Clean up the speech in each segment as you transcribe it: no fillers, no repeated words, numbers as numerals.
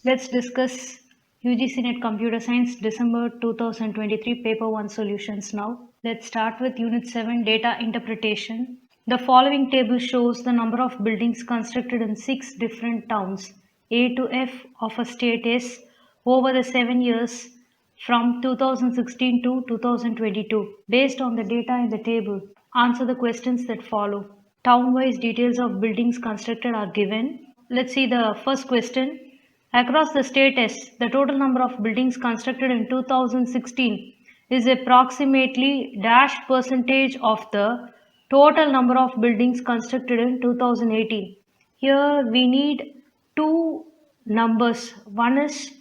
Let's discuss UGC NET Computer Science December 2023 Paper 1 solutions now. Let's start with Unit 7 Data Interpretation. The following table shows the number of buildings constructed in 6 different towns A to F of a state S over the 7 years from 2016 to 2022. Based on the data in the table, answer the questions that follow. Town-wise details of buildings constructed are given. Let's see the first question. Across the state S, the total number of buildings constructed in 2016 is approximately dash percentage of the total number of buildings constructed in 2018. Here we need two numbers. One is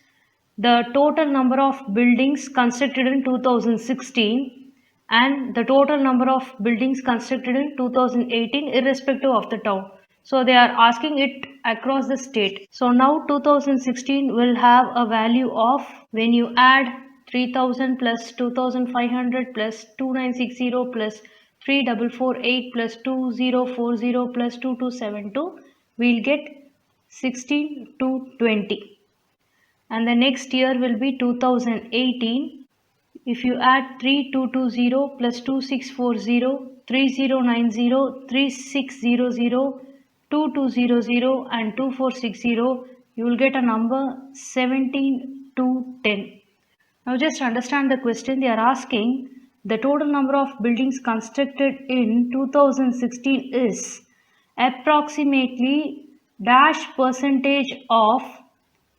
the total number of buildings constructed in 2016 and the total number of buildings constructed in 2018 irrespective of the town. So they are asking it across the state. So now 2016 will have a value of, when you add 3000 plus 2500 plus 2960 plus 3448 plus 2040 plus 2272, we'll get 16 to 20. And the next year will be 2018. If you add 3220 plus 2640, 3090, 3600, 2200 and 2460, you will get a number 17 to 10. Now just understand the question. They are asking the total number of buildings constructed in 2016 is approximately dash percentage of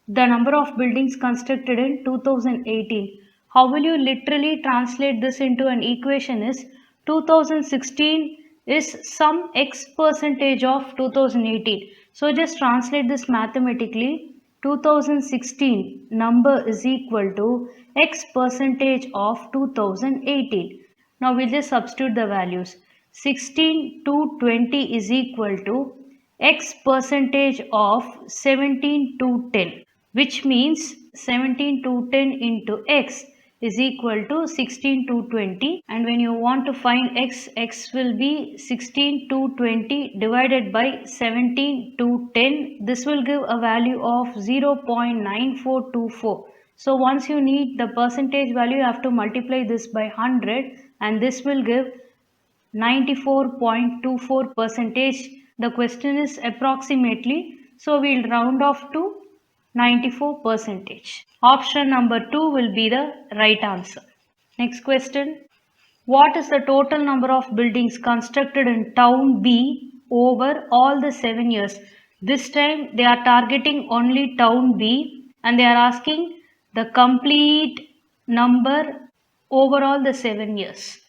the number of buildings constructed in 2018. How will you literally translate this into an equation is 2016 is some x percentage of 2018. So just translate this mathematically. 2016 number is equal to x percentage of 2018. Now we'll just substitute the values. 16 to 20 is equal to x percentage of 17 to 10, which means 17 to 10 into x is equal to 16 to 20, and when you want to find x will be 16 to 20 divided by 17 to 10. This will give a value of 0.9424. So once you need the percentage value, you have to multiply this by 100 and this will give 94.24 percentage. The question is approximately, so we'll round off to 94 percentage. Option number 2 will be the right answer. Next question. What is the total number of buildings constructed in town B over all the 7 years? This time they are targeting only town B and they are asking the complete number over all the 7 years.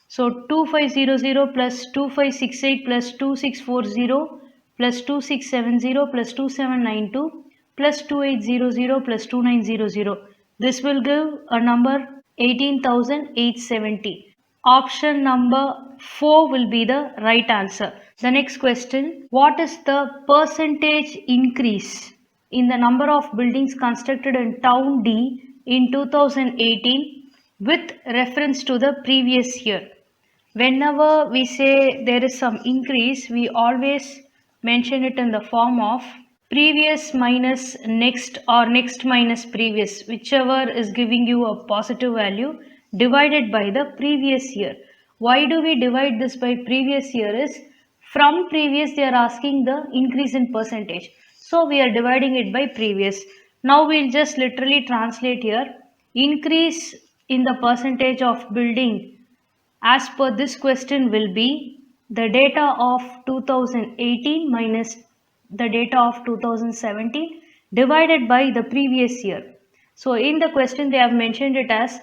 So 2500 plus 2568 plus 2640 plus 2670 plus 2792 plus 2800 plus 2900. This will give a number 18,870. Option number 4 will be the right answer. The next question. What is the percentage increase in the number of buildings constructed in town D in 2018 with reference to the previous year? Whenever we say there is some increase, we always mention it in the form of previous minus next or next minus previous, whichever is giving you a positive value, divided by the previous year. Why do we divide this by previous year is, from previous they are asking the increase in percentage. So we are dividing it by previous. Now we'll just literally translate here. Increase in the percentage of building as per this question will be the data of 2018 minus the data of 2017 divided by the previous year. So in the question they have mentioned it as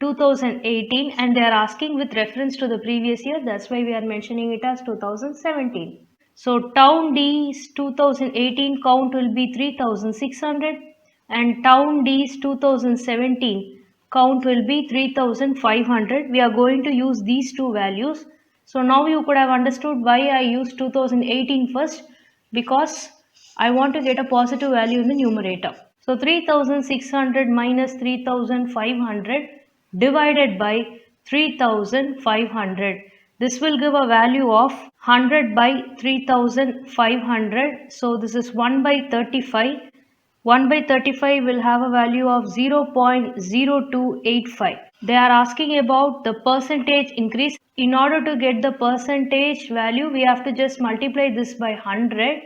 2018 and they are asking with reference to the previous year. That's why we are mentioning it as 2017. So town D's 2018 count will be 3600 and town D's 2017 count will be 3500. We are going to use these two values. So now you could have understood why I used 2018 first, because I want to get a positive value in the numerator. So 3600 minus 3500 divided by 3500. This will give a value of 100 by 3500. So this is 1 by 35. 1 by 35 will have a value of 0.0285. They are asking about the percentage increase. In order to get the percentage value, we have to just multiply this by 100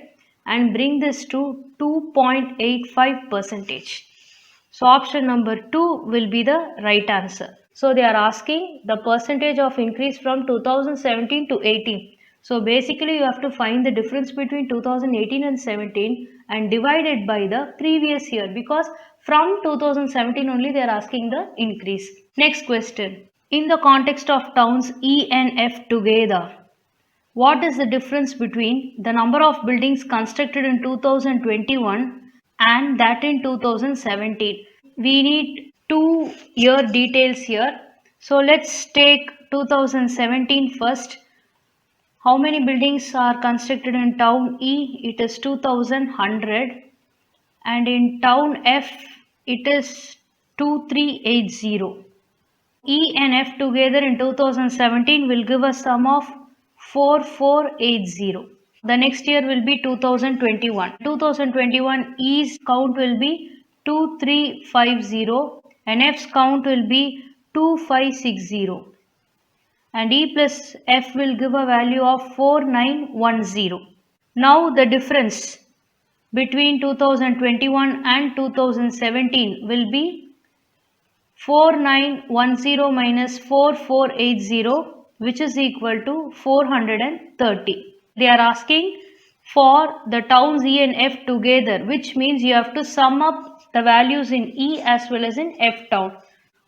and bring this to 2.85 percentage. So option number 2 will be the right answer. So they are asking the percentage of increase from 2017 to 18. So basically you have to find the difference between 2018 and 17 and divide it by the previous year, because from 2017 only they are asking the increase. Next question. In the context of towns E and F together, what is the difference between the number of buildings constructed in 2021 and that in 2017? We need 2 year details here. So let's take 2017 first. How many buildings are constructed in town E? It is 2100, and in town F it is 2380. E and F together in 2017 will give a sum of 4480. The next year will be 2021. 2021 E's count will be 2350 and F's count will be 2560. And E plus F will give a value of 4910. Now the difference between 2021 and 2017 will be 4910 minus 4480, which is equal to 430. They are asking for the towns E and F together, which means you have to sum up the values in E as well as in F town.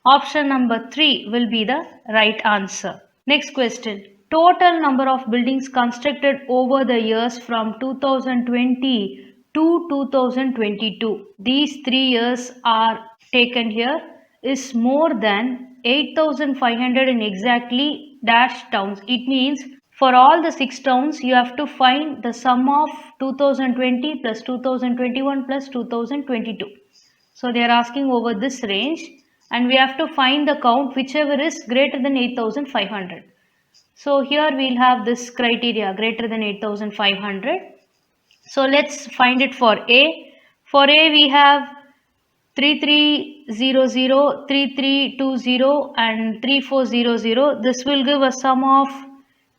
Option number 3 will be the right answer. Next question. Total number of buildings constructed over the years from 2020 to 2022. These 3 years are taken here, is more than 8,500 in exactly dash towns. It means for all the 6 towns, you have to find the sum of 2020 plus 2021 plus 2022. So they are asking over this range, and we have to find the count whichever is greater than 8,500. So here we'll have this criteria, greater than 8,500. So let's find it for A. For A we have 3300, 3320 and 3400. This will give a sum of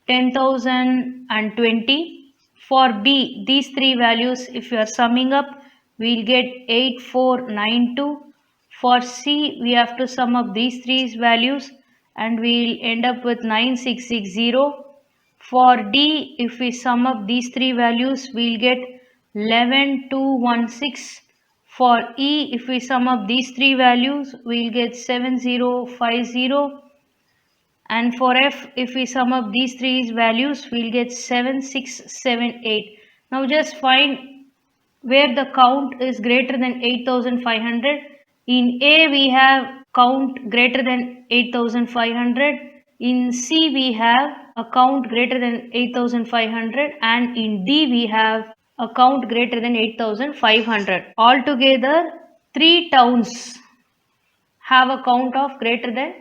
10,020. For B, these 3 values, if you are summing up, we'll get 8492. For C, we have to sum up these 3 values and we'll end up with 9660. For D, if we sum up these 3 values, we'll get 11216. For E, if we sum up these 3 values, we'll get 7050. And for F, if we sum up these 3 values, we'll get 7678. Now just find where the count is greater than 8,500. In A, we have count greater than 8,500. In C, we have a count greater than 8,500. And in D, we have a count greater than 8,500. Altogether, 3 towns have a count of greater than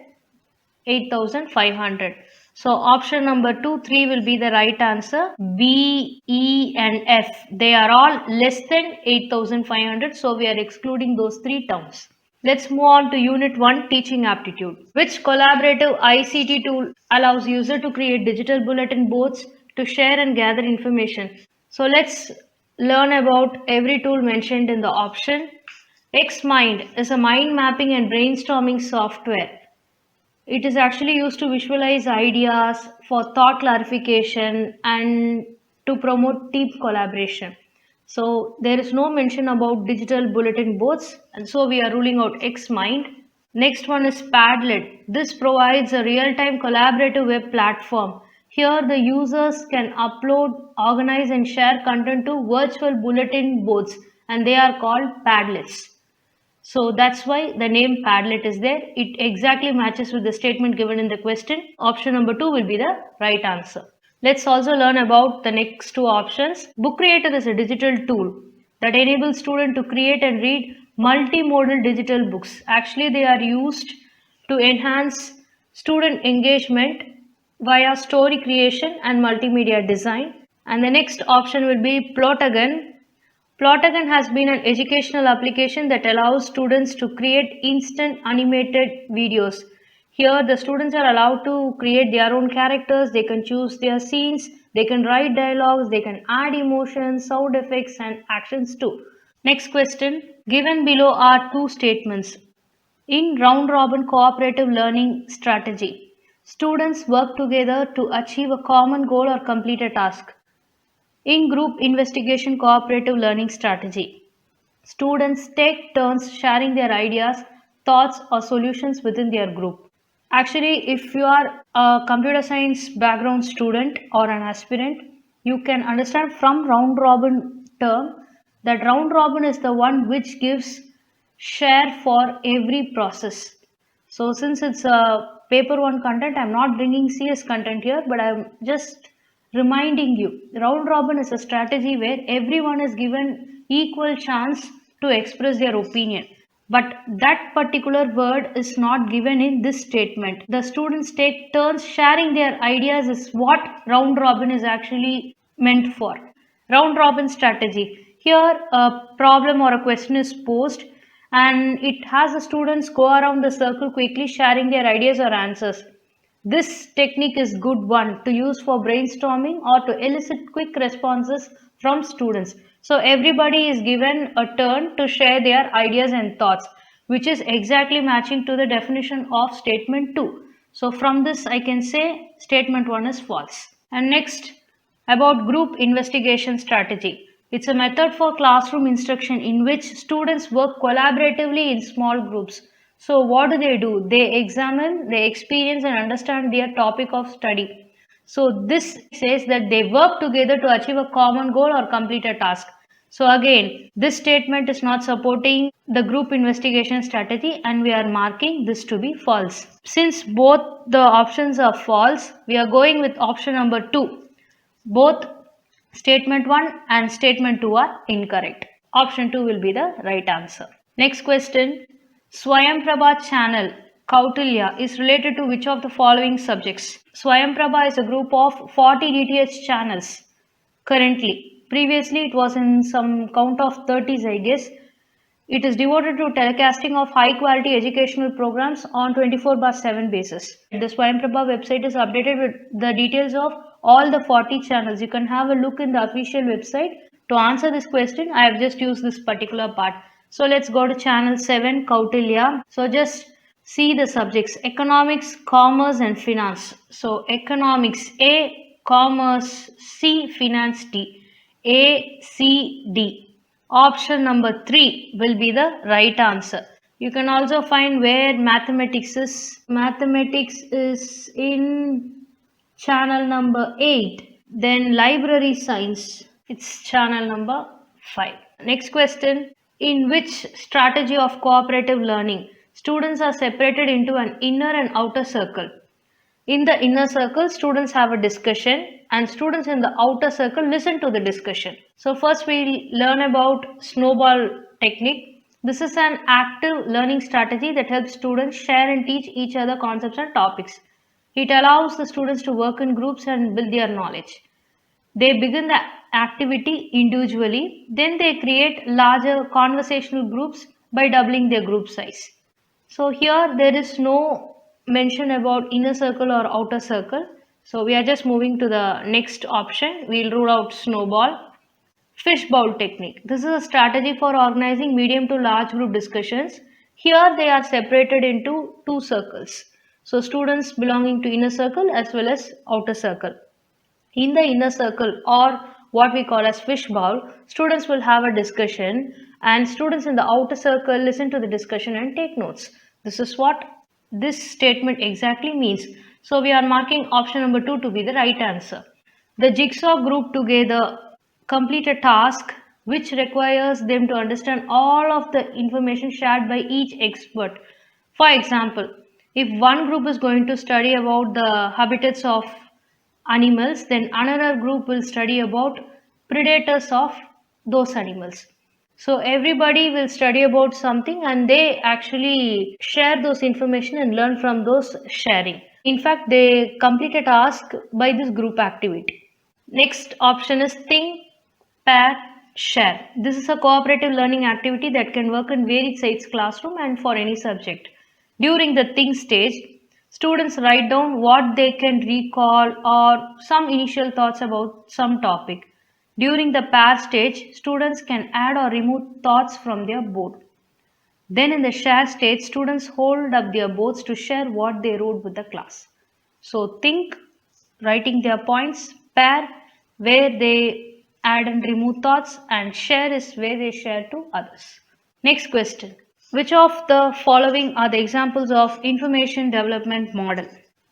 8,500. So option number 2, 3 will be the right answer. B, E and F, they are all less than 8,500. So we are excluding those 3 towns. Let's move on to Unit 1, Teaching Aptitude. Which collaborative ICT tool allows user to create digital bulletin boards to share and gather information? So let's learn about every tool mentioned in the option. XMind is a mind mapping and brainstorming software. It is actually used to visualize ideas, for thought clarification and to promote team collaboration. So there is no mention about digital bulletin boards, and so we are ruling out XMind. Next one is Padlet. This provides a real-time collaborative web platform. Here the users can upload, organize and share content to virtual bulletin boards, and they are called Padlets. So that's why the name Padlet is there. It exactly matches with the statement given in the question. Option number 2 will be the right answer. Let's also learn about the next 2 options. Book Creator is a digital tool that enables students to create and read multimodal digital books. Actually, they are used to enhance student engagement via story creation and multimedia design. And the next option will be Plotagon, Plotagon has been an educational application that allows students to create instant animated videos. Here, the students are allowed to create their own characters, they can choose their scenes, they can write dialogues, they can add emotions, sound effects, and actions too. Next question. Given below are two statements. In round robin cooperative learning strategy, students work together to achieve a common goal or complete a task. In group investigation cooperative learning strategy, students take turns sharing their ideas, thoughts, or solutions within their group. Actually, if you are a computer science background student or an aspirant, you can understand from round robin term that round robin is the one which gives share for every process. So since it's a paper one content, I'm not bringing CS content here, but I'm just reminding you. Round robin is a strategy where everyone is given equal chance to express their opinion. But that particular word is not given in this statement. The students take turns sharing their ideas is what round robin is actually meant for. Round robin strategy. Here a problem or a question is posed and it has the students go around the circle quickly sharing their ideas or answers. This technique is good one to use for brainstorming or to elicit quick responses from students. So everybody is given a turn to share their ideas and thoughts, which is exactly matching to the definition of statement 2. So from this I can say statement 1 is false. And next, about group investigation strategy. It's a method for classroom instruction in which students work collaboratively in small groups. So what do? They examine, they experience and understand their topic of study. So this says that they work together to achieve a common goal or complete a task. So again, this statement is not supporting the group investigation strategy and we are marking this to be false. Since both the options are false, we are going with option number 2. Both statement 1 and statement 2 are incorrect. Option 2 will be the right answer. Next question. Swayamprabha channel Kautilya is related to which of the following subjects? Swayamprabha is a group of 40 DTH channels currently. Previously, it was in some count of 30s, I guess. It is devoted to telecasting of high quality educational programs on 24/7 basis. The Swayamprabha website is updated with the details of all the 40 channels. You can have a look in the official website. To answer this question, I have just used this particular part. So let's go to channel 7, Kautilya. So just see the subjects: economics, commerce, and finance. So economics A, commerce C, finance D. A, C, D. Option number 3 will be the right answer. You can also find where mathematics is. Mathematics is in channel number 8. Then library science, it's channel number 5. Next question. In which strategy of cooperative learning, students are separated into an inner and outer circle? In the inner circle, students have a discussion and students in the outer circle listen to the discussion. So first we learn about snowball technique. This is an active learning strategy that helps students share and teach each other concepts and topics. It allows the students to work in groups and build their knowledge. They begin the activity individually, then they create larger conversational groups by doubling their group size. So here there is no mention about inner circle or outer circle. So we are just moving to the next option. We'll rule out snowball. Fishbowl technique. This is a strategy for organizing medium to large group discussions. Here they are separated into two circles. So students belonging to inner circle as well as outer circle. In the inner circle or what we call as fishbowl, students will have a discussion and students in the outer circle listen to the discussion and take notes. This is what this statement exactly means. So we are marking option number 2 to be the right answer. The jigsaw group together complete a task which requires them to understand all of the information shared by each expert. For example, if one group is going to study about the habitats of animals, then another group will study about predators of those animals. So everybody will study about something and they actually share those information and learn from those sharing. In fact, they complete a task by this group activity. Next option is think, pair, share. This is a cooperative learning activity that can work in varied size classroom and for any subject. During the think stage, students write down what they can recall or some initial thoughts about some topic. During the pair stage, students can add or remove thoughts from their board. Then in the share stage, students hold up their boards to share what they wrote with the class. So think, writing their points, pair where they add and remove thoughts, and share is where they share to others. Next question. Which of the following are the examples of information development model?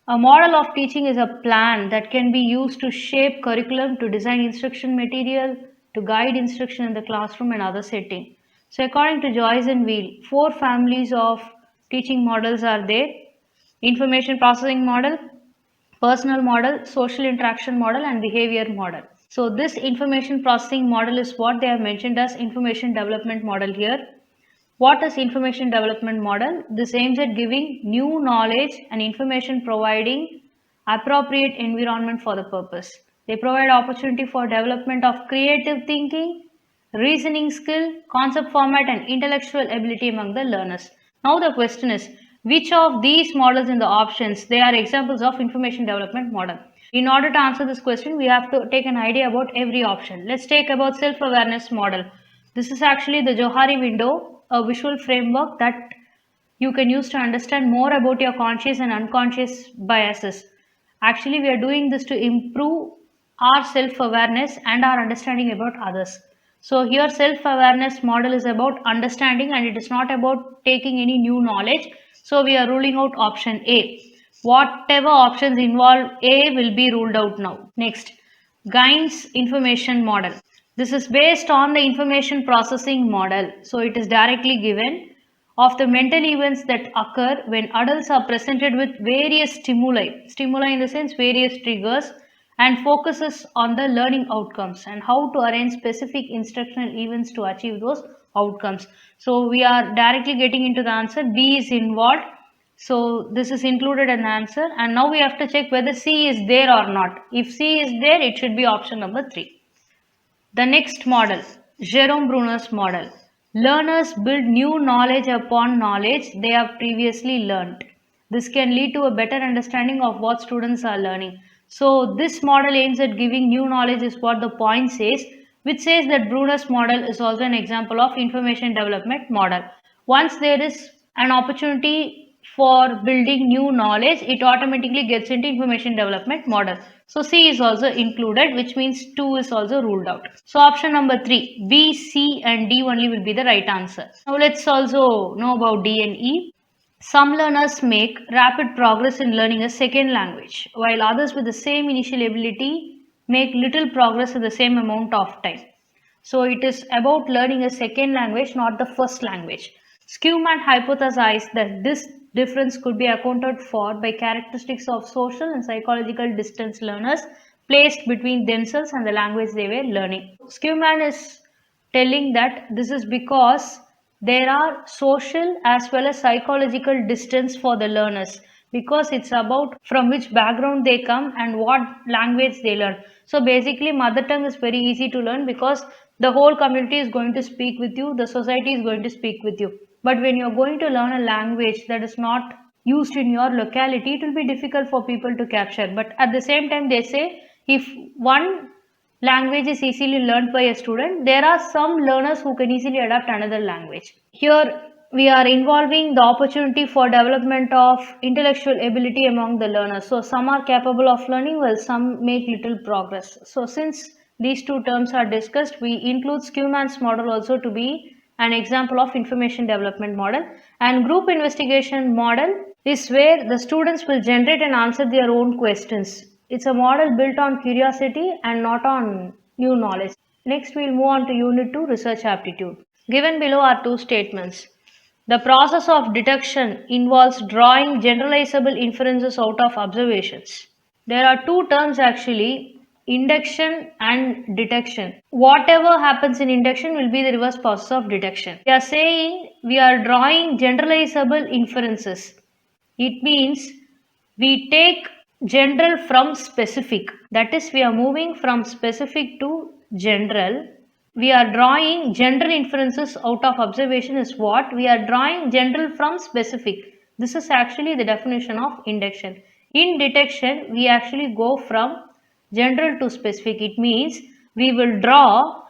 A model of teaching is a plan that can be used to shape curriculum, to design instruction material, to guide instruction in the classroom and other setting. So according to Joyce and Wheel, four families of teaching models are there: information processing model, personal model, social interaction model, and behavior model. So this information processing model is what they have mentioned as information development model here. What is information development model? This aims at giving new knowledge and information, providing appropriate environment for the purpose. They provide opportunity for development of creative thinking, reasoning skill, concept format, and intellectual ability among the learners. Now the question is, which of these models in the options, they are examples of information development model? In order to answer this question, we have to take an idea about every option. Let's take about self-awareness model. This is actually the Johari window, a visual framework that you can use to understand more about your conscious and unconscious biases. Actually, we are doing this to improve our self-awareness and our understanding about others. So here self-awareness model is about understanding and it is not about taking any new knowledge. So we are ruling out option A. Whatever options involve A will be ruled out now. Next, Gaines information model. This is based on the information processing model. So it is directly given of the mental events that occur when adults are presented with various stimuli in the sense various triggers, and focuses on the learning outcomes and how to arrange specific instructional events to achieve those outcomes. So we are directly getting into the answer. B is involved. So this is included in the answer, and now we have to check whether C is there or not. If C is there, it should be option number 3. The next model, Jerome Bruner's model. Learners build new knowledge upon knowledge they have previously learnt. This can lead to a better understanding of what students are learning. So this model aims at giving new knowledge is what the point says, which says that Bruner's model is also an example of information development model. Once there is an opportunity for building new knowledge, it automatically gets into information development model. So C is also included, which means 2 is also ruled out. So option number 3, B, C and D only will be the right answer. Now let's also know about D and E. Some learners make rapid progress in learning a second language, while others with the same initial ability make little progress in the same amount of time. So it is about learning a second language, not the first language. Schumann hypothesized that this difference could be accounted for by characteristics of social and psychological distance learners placed between themselves and the language they were learning. Schumann is telling that this is because there are social as well as psychological distance for the learners, because it's about from which background they come and what language they learn. So basically mother tongue is very easy to learn because the whole community is going to speak with you, the society is going to speak with you. But when you're going to learn a language that is not used in your locality, it will be difficult for people to capture. But at the same time, they say if one language is easily learned by a student, there are some learners who can easily adapt another language. Here we are involving the opportunity for development of intellectual ability among the learners. So some are capable of learning while some make little progress. So since these two terms are discussed, we include Schumann's model also to be an example of information development model. And group investigation model is where the students will generate and answer their own questions. It's a model built on curiosity and not on new knowledge. Next, we'll move on to Unit 2, Research Aptitude. Given below are two statements. The process of deduction involves drawing generalizable inferences out of observations. There are two terms actually, induction and deduction. Whatever happens in induction will be the reverse process of deduction. We are saying we are drawing generalizable inferences. It means we take general from specific. That is, we are moving from specific to general we are drawing general inferences out of observation is what? We are drawing general from specific. This is actually the definition of induction. In detection, we actually go from general to specific. It means we will draw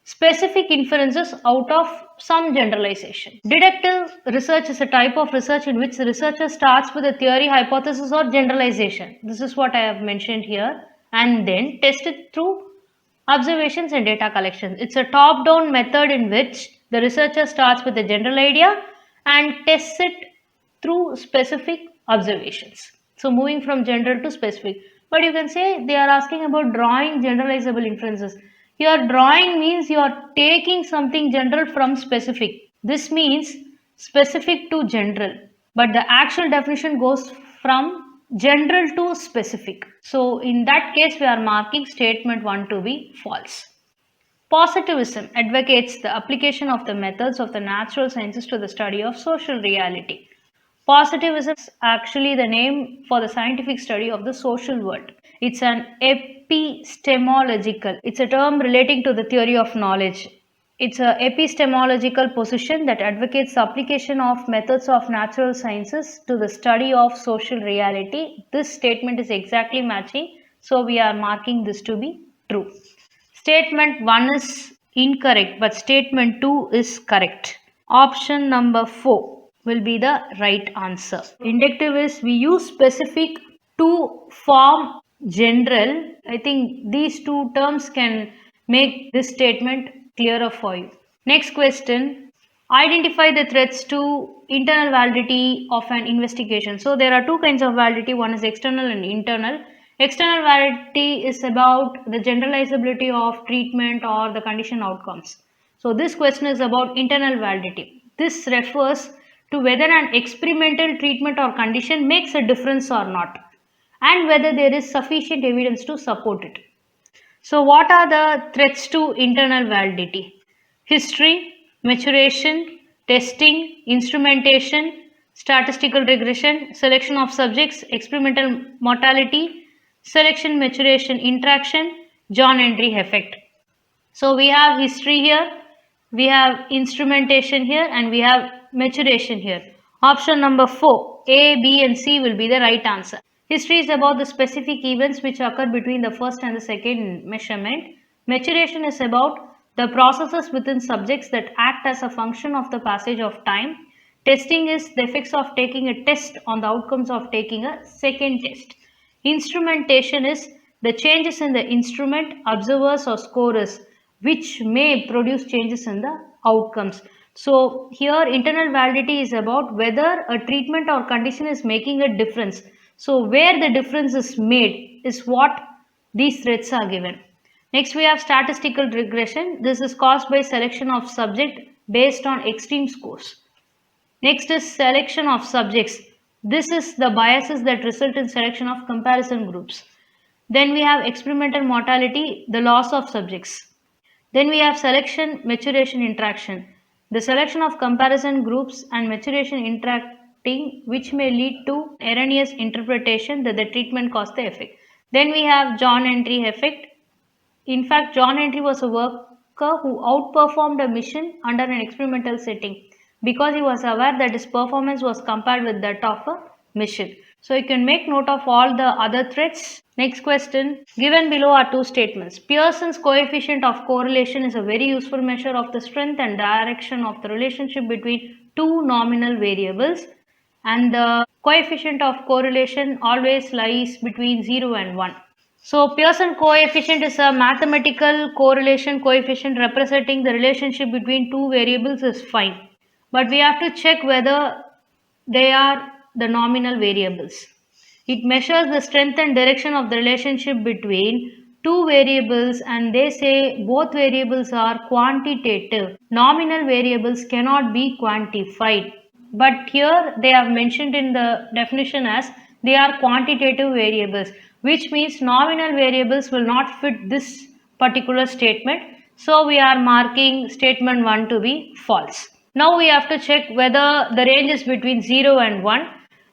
specific inferences out of some generalization. Deductive research is a type of research in which the researcher starts with a theory, hypothesis, or generalization. This is what I have mentioned here, and then test it through observations and data collection. It's a top-down method in which the researcher starts with a general idea and tests it through specific observations. So moving from general to specific. But you can say they are asking about drawing generalizable inferences. Here drawing means you are taking something general from specific. This means specific to general. But the actual definition goes from general to specific. So in that case we are marking statement 1 to be false. Positivism advocates the application of the methods of the natural sciences to the study of social reality. Positivism is actually the name for the scientific study of the social world. It's an epistemological, it's a term relating to the theory of knowledge. It's an epistemological position that advocates the application of methods of natural sciences to the study of social reality. This statement is exactly matching, so we are marking this to be true. Statement 1 is incorrect, but statement 2 is correct. Option number 4 will be the right answer. Inductive is we use specific to form general. I think these two terms can make this statement clearer for you. Next question. Identify the threats to internal validity of an investigation. So there are two kinds of validity. One is external and internal. External validity is about the generalizability of treatment or the condition outcomes. So this question is about internal validity. This refers to whether an experimental treatment or condition makes a difference or not, and whether there is sufficient evidence to support it. So what are the threats to internal validity? History, maturation, testing, instrumentation, statistical regression, selection of subjects, experimental mortality, selection maturation interaction, John-Henry effect. So we have history here, we have instrumentation here, and we have maturation here. Option number 4, A, B and C will be the right answer. History is about the specific events which occur between the first and the second measurement. Maturation is about the processes within subjects that act as a function of the passage of time. Testing is the effects of taking a test on the outcomes of taking a second test. Instrumentation is the changes in the instrument, observers or scorers, which may produce changes in the outcomes. So here internal validity is about whether a treatment or condition is making a difference. So where the difference is made is what these threats are given. Next we have statistical regression. This is caused by selection of subject based on extreme scores. Next is selection of subjects. This is the biases that result in selection of comparison groups. Then we have experimental mortality, the loss of subjects. Then we have selection, maturation, interaction. The selection of comparison groups and maturation interacting, which may lead to erroneous interpretation that the treatment caused the effect. Then we have John-Henry effect. In fact, John-Henry was a worker who outperformed a mission under an experimental setting because he was aware that his performance was compared with that of a mission. So you can make note of all the other threats. Next question. Given below are two statements. Pearson's coefficient of correlation is a very useful measure of the strength and direction of the relationship between two nominal variables, and the coefficient of correlation always lies between 0 and 1. So Pearson coefficient is a mathematical correlation coefficient representing the relationship between two variables is fine. But we have to check whether they are the nominal variables. It measures the strength and direction of the relationship between two variables, and they say both variables are quantitative. Nominal variables cannot be quantified. But here they have mentioned in the definition as they are quantitative variables, which means nominal variables will not fit this particular statement. So we are marking statement 1 to be false. Now we have to check whether the range is between 0 and 1.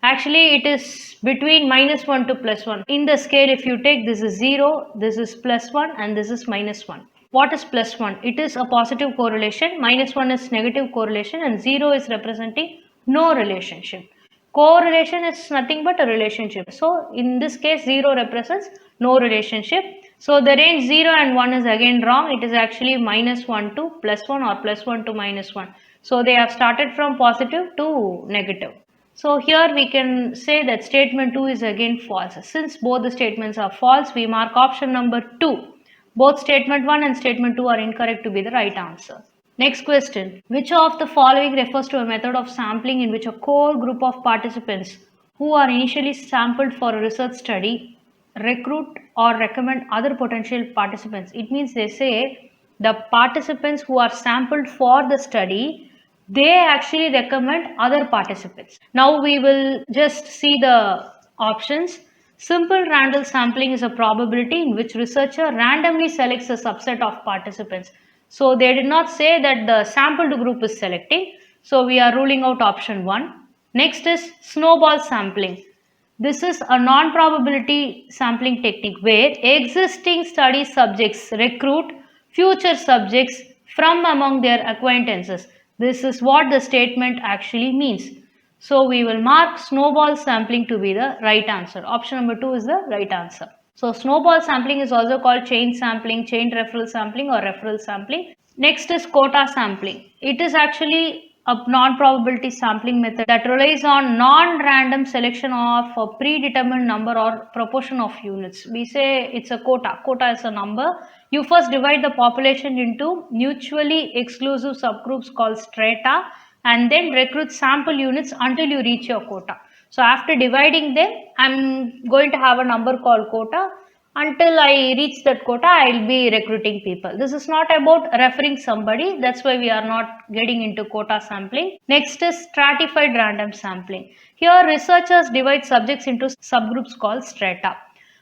Actually, it is between -1 to +1. In the scale, if you take this is 0, this is +1 and this is -1. What is plus 1? It is a positive correlation, minus 1 is negative correlation, and 0 is representing no relationship. Correlation is nothing but a relationship. So in this case 0 represents no relationship. So the range 0 and 1 is again wrong. It is actually minus 1 to plus 1 or plus 1 to minus 1. So they have started from positive to negative. So here we can say that statement 2 is again false. Since both the statements are false, we mark option number 2. Both statement 1 and statement 2 are incorrect to be the right answer. Next question. Which of the following refers to a method of sampling in which a core group of participants who are initially sampled for a research study recruit or recommend other potential participants? It means they say the participants who are sampled for the study, they actually recommend other participants. Now we will just see the options. Simple random sampling is a probability in which researcher randomly selects a subset of participants. So they did not say that the sampled group is selecting. So we are ruling out option 1. Next is snowball sampling. This is a non-probability sampling technique where existing study subjects recruit future subjects from among their acquaintances. This is what the statement actually means. So we will mark snowball sampling to be the right answer. Option number 2 is the right answer. So snowball sampling is also called chain sampling, chain referral sampling or referral sampling. Next is quota sampling. It is actually a non-probability sampling method that relies on non-random selection of a predetermined number or proportion of units. We say it's a quota. Quota is a number. You first divide the population into mutually exclusive subgroups called strata and then recruit sample units until you reach your quota. So after dividing them, I'm going to have a number called quota. Until I reach that quota, I'll be recruiting people. This is not about referring somebody. That's why we are not getting into quota sampling. Next is stratified random sampling. Here researchers divide subjects into subgroups called strata.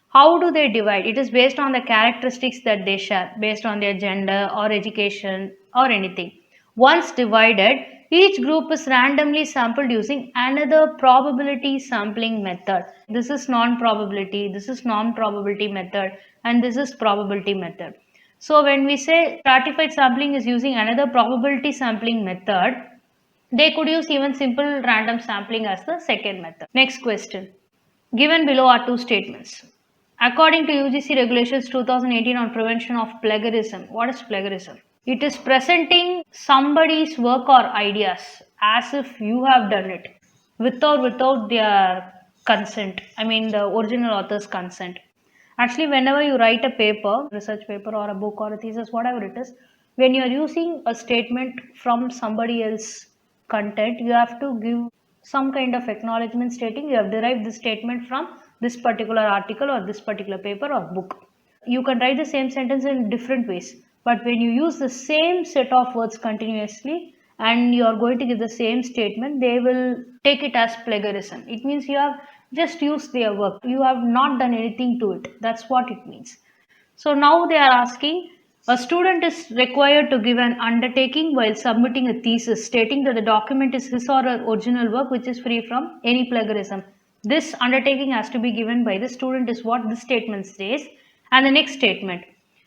How do they divide? It is based on the characteristics that they share, based on their gender or education or anything. Once divided, each group is randomly sampled using another probability sampling method. This is non-probability, this is non-probability method, and this is probability method. So when we say stratified sampling is using another probability sampling method, they could use even simple random sampling as the second method. Next question. Given below are two statements. According to UGC regulations 2018 on prevention of plagiarism, what is plagiarism? It is presenting somebody's work or ideas as if you have done it without their consent. I mean the original author's consent. Actually, whenever you write a paper, research paper or a book or a thesis, whatever it is, when you are using a statement from somebody else's content, you have to give some kind of acknowledgement stating you have derived this statement from this particular article or this particular paper or book. You can write the same sentence in different ways, but when you use the same set of words continuously and you are going to give the same statement, they will take it as plagiarism. It means you have just used their work, you have not done anything to it. That's what it means. So now they are asking, a student is required to give an undertaking while submitting a thesis stating that the document is his or her original work which is free from any plagiarism. This undertaking has to be given by the student is what this statement says. And the next statement.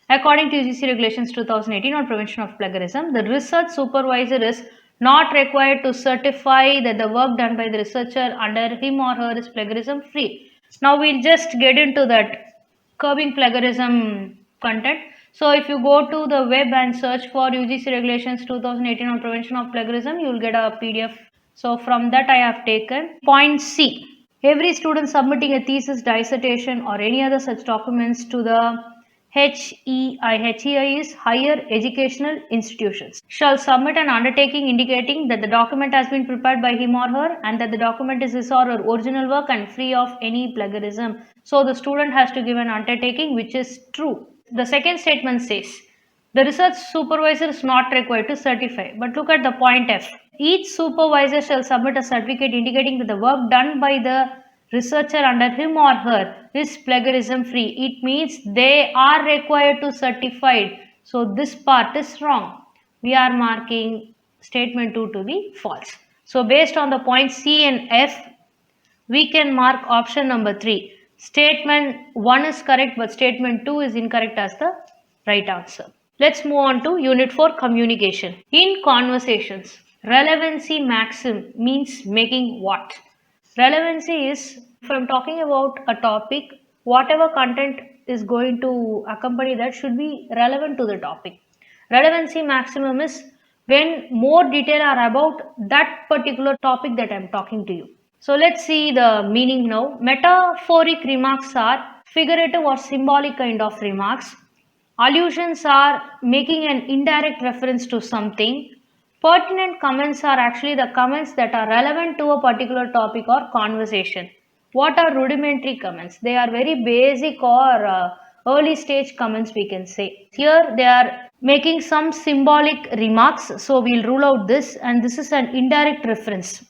According to UGC regulations 2018 on prevention of plagiarism, the research supervisor is not required to certify that the work done by the researcher under him or her is plagiarism free. Now we'll just get into that curbing plagiarism content. So if you go to the web and search for UGC regulations 2018 on prevention of plagiarism, you will get a PDF. So from that I have taken point C. Every student submitting a thesis, dissertation or any other such documents to the HEI is higher educational institutions shall submit an undertaking indicating that the document has been prepared by him or her and that the document is his or her original work and free of any plagiarism. So the student has to give an undertaking which is true. The second statement says the research supervisor is not required to certify. But look at the point F. Each supervisor shall submit a certificate indicating that the work done by the researcher under him or her is plagiarism free. It means they are required to certify it. So this part is wrong. We are marking statement 2 to be false. So based on the points C and F, we can mark option number 3. Statement 1 is correct, but statement 2 is incorrect as the right answer. Let's move on to Unit 4 Communication. In conversations, relevancy maxim means making what? Relevancy is, if I'm talking about a topic, whatever content is going to accompany that should be relevant to the topic. Relevancy maximum is when more detail are about that particular topic that I'm talking to you. So let's see the meaning now. Metaphoric remarks are figurative or symbolic kind of remarks. Allusions are making an indirect reference to something. Pertinent comments are actually the comments that are relevant to a particular topic or conversation. What are rudimentary comments? They are very basic or early stage comments, we can say. Here they are making some symbolic remarks, so we'll rule out this, and this is an indirect reference.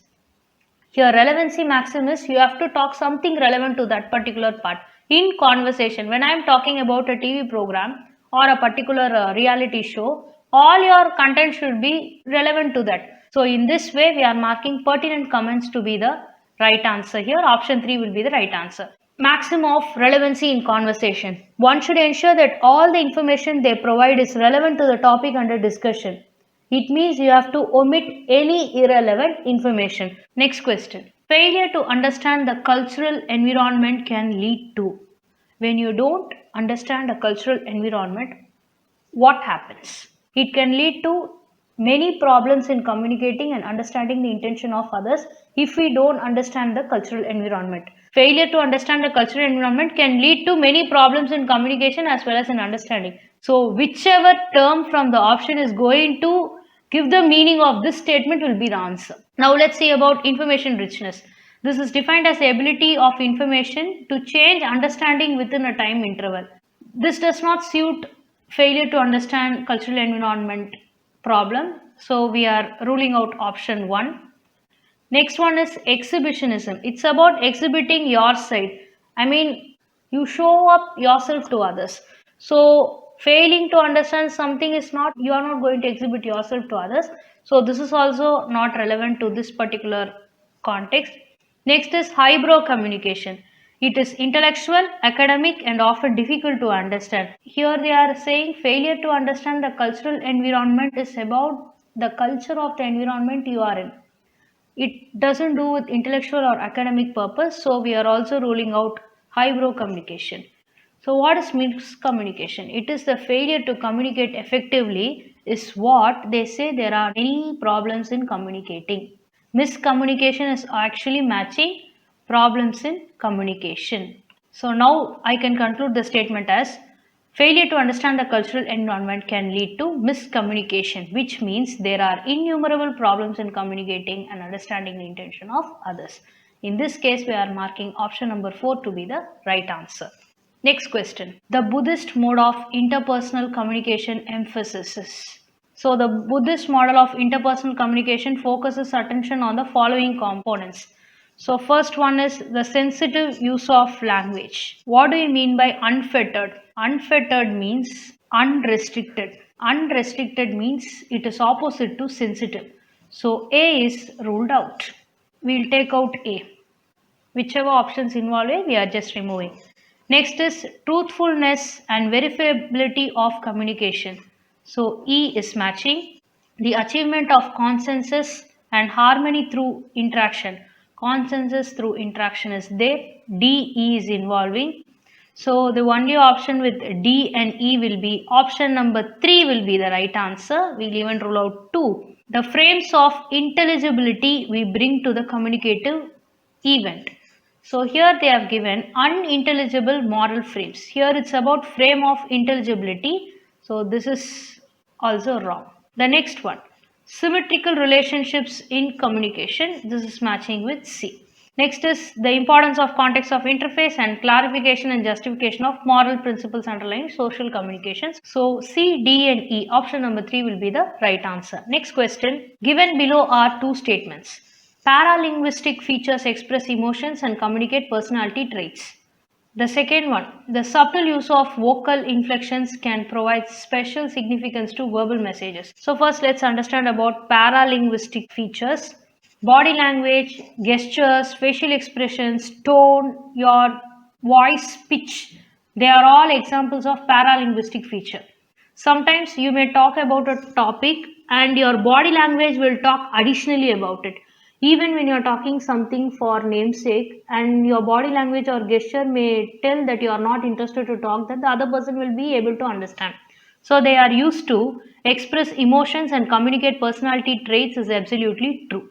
Here relevancy maximum is you have to talk something relevant to that particular part. In conversation, when I am talking about a TV program or a particular reality show, all your content should be relevant to that. So in this way we are marking pertinent comments to be the right answer here. Option 3 will be the right answer. Maximum of relevancy in conversation. One should ensure that all the information they provide is relevant to the topic under discussion. It means you have to omit any irrelevant information. Next question. Failure to understand the cultural environment can lead to. When you don't understand a cultural environment, what happens? It can lead to many problems in communicating and understanding the intention of others if we don't understand the cultural environment. Failure to understand the cultural environment can lead to many problems in communication as well as in understanding. So whichever term from the option is going to give the meaning of this statement will be the answer. Now let's see about information richness. This is defined as the ability of information to change understanding within a time interval. This does not suit failure to understand cultural environment problem. So we are ruling out option 1. Next one is exhibitionism. It's about exhibiting your side. I mean, you show up yourself to others. So failing to understand something is not, you are not going to exhibit yourself to others. So this is also not relevant to this particular context. Next is highbrow communication. It is intellectual, academic, and often difficult to understand. Here they are saying failure to understand the cultural environment is about the culture of the environment you are in. It doesn't do with intellectual or academic purpose, so we are also ruling out highbrow communication. So what is miscommunication? It is the failure to communicate effectively is what they say there are many problems in communicating. Miscommunication is actually matching problems in communication. So now I can conclude the statement as failure to understand the cultural environment can lead to miscommunication, which means there are innumerable problems in communicating and understanding the intention of others. In this case, we are marking option number 4 to be the right answer. Next question. The Buddhist mode of interpersonal communication emphasizes. So the Buddhist model of interpersonal communication focuses attention on the following components. So first one is the sensitive use of language. What do you mean by unfettered? Unfettered means unrestricted. Unrestricted means it is opposite to sensitive. So A is ruled out. We'll take out A. Whichever options involve A, we are just removing. Next is truthfulness and verifiability of communication. So E is matching. The achievement of consensus and harmony through interaction. Consensus through interaction is there. D, E is involving. So the only option with D and E will be option number 3 will be the right answer. We'll even rule out 2. The frames of intelligibility we bring to the communicative event. So here they have given unintelligible moral frames. Here it's about frame of intelligibility. So this is also wrong. The next one, symmetrical relationships in communication. This is matching with C. Next is the importance of context of interface and clarification and justification of moral principles underlying social communications. So C, D and E, option number 3 will be the right answer. Next question, given below are two statements. Paralinguistic features express emotions and communicate personality traits. The second one, the subtle use of vocal inflections can provide special significance to verbal messages. So first let's understand about paralinguistic features. Body language, gestures, facial expressions, tone, your voice pitch, they are all examples of paralinguistic feature. Sometimes you may talk about a topic and your body language will talk additionally about it. Even when you're talking something for namesake and your body language or gesture may tell that you are not interested to talk, then the other person will be able to understand. So they are used to express emotions and communicate personality traits is absolutely true.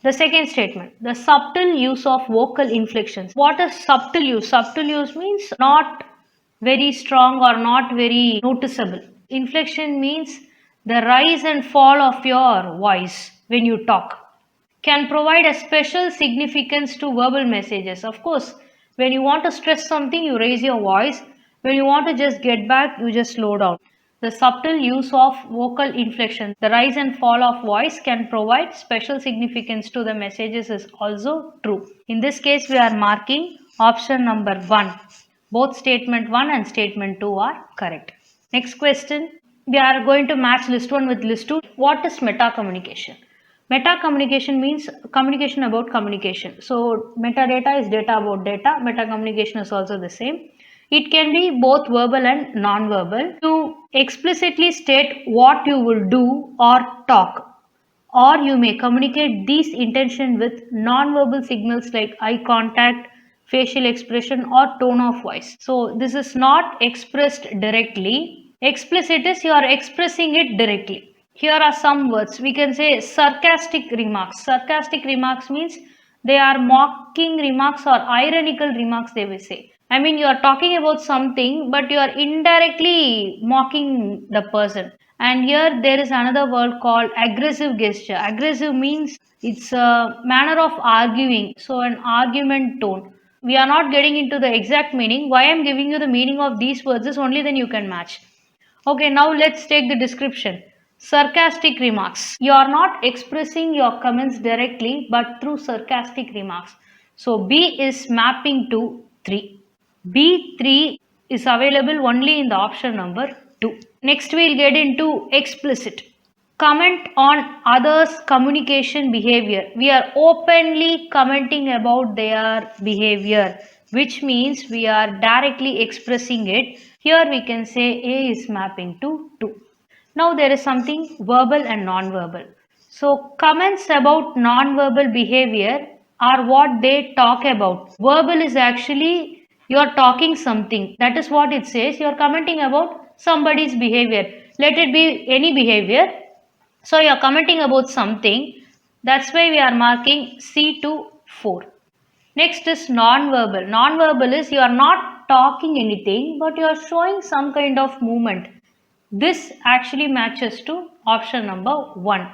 The second statement, the subtle use of vocal inflections. What is subtle use? Subtle use means not very strong or not very noticeable. Inflection means the rise and fall of your voice when you talk can provide a special significance to verbal messages. Of course, when you want to stress something, you raise your voice. When you want to just get back, you just slow down. The subtle use of vocal inflection, the rise and fall of voice can provide special significance to the messages is also true. In this case, we are marking option number 1. Both statement 1 and statement 2 are correct. Next question. We are going to match list 1 with list 2. What is meta communication? Meta communication means communication about communication. So metadata is data about data. Meta communication is also the same. It can be both verbal and non-verbal. You explicitly state what you will do or talk, or you may communicate these intention with non-verbal signals like eye contact, facial expression, or tone of voice. So this is not expressed directly. Explicit is you are expressing it directly. Here are some words. We can say sarcastic remarks. Sarcastic remarks means they are mocking remarks or ironical remarks, they will say. I mean, you are talking about something, but you are indirectly mocking the person. And here there is another word called aggressive gesture. Aggressive means it's a manner of arguing. So an argument tone. We are not getting into the exact meaning. Why I am giving you the meaning of these words is only then you can match. Okay, now let's take the description. Sarcastic remarks. You are not expressing your comments directly but through sarcastic remarks. So B is mapping to 3. B3 is available only in the option number 2. Next we'll get into explicit. Comment on others' communication behavior. We are openly commenting about their behavior, which means we are directly expressing it. Here we can say A is mapping to 2. Now there is something verbal and non-verbal. So comments about non-verbal behavior are what they talk about. Verbal is actually you're talking something. That is what it says. You're commenting about somebody's behavior. Let it be any behavior. So you're commenting about something. That's why we are marking C to 4. Next is non-verbal. Non-verbal is you are not talking anything but you are showing some kind of movement. This actually matches to option number 1.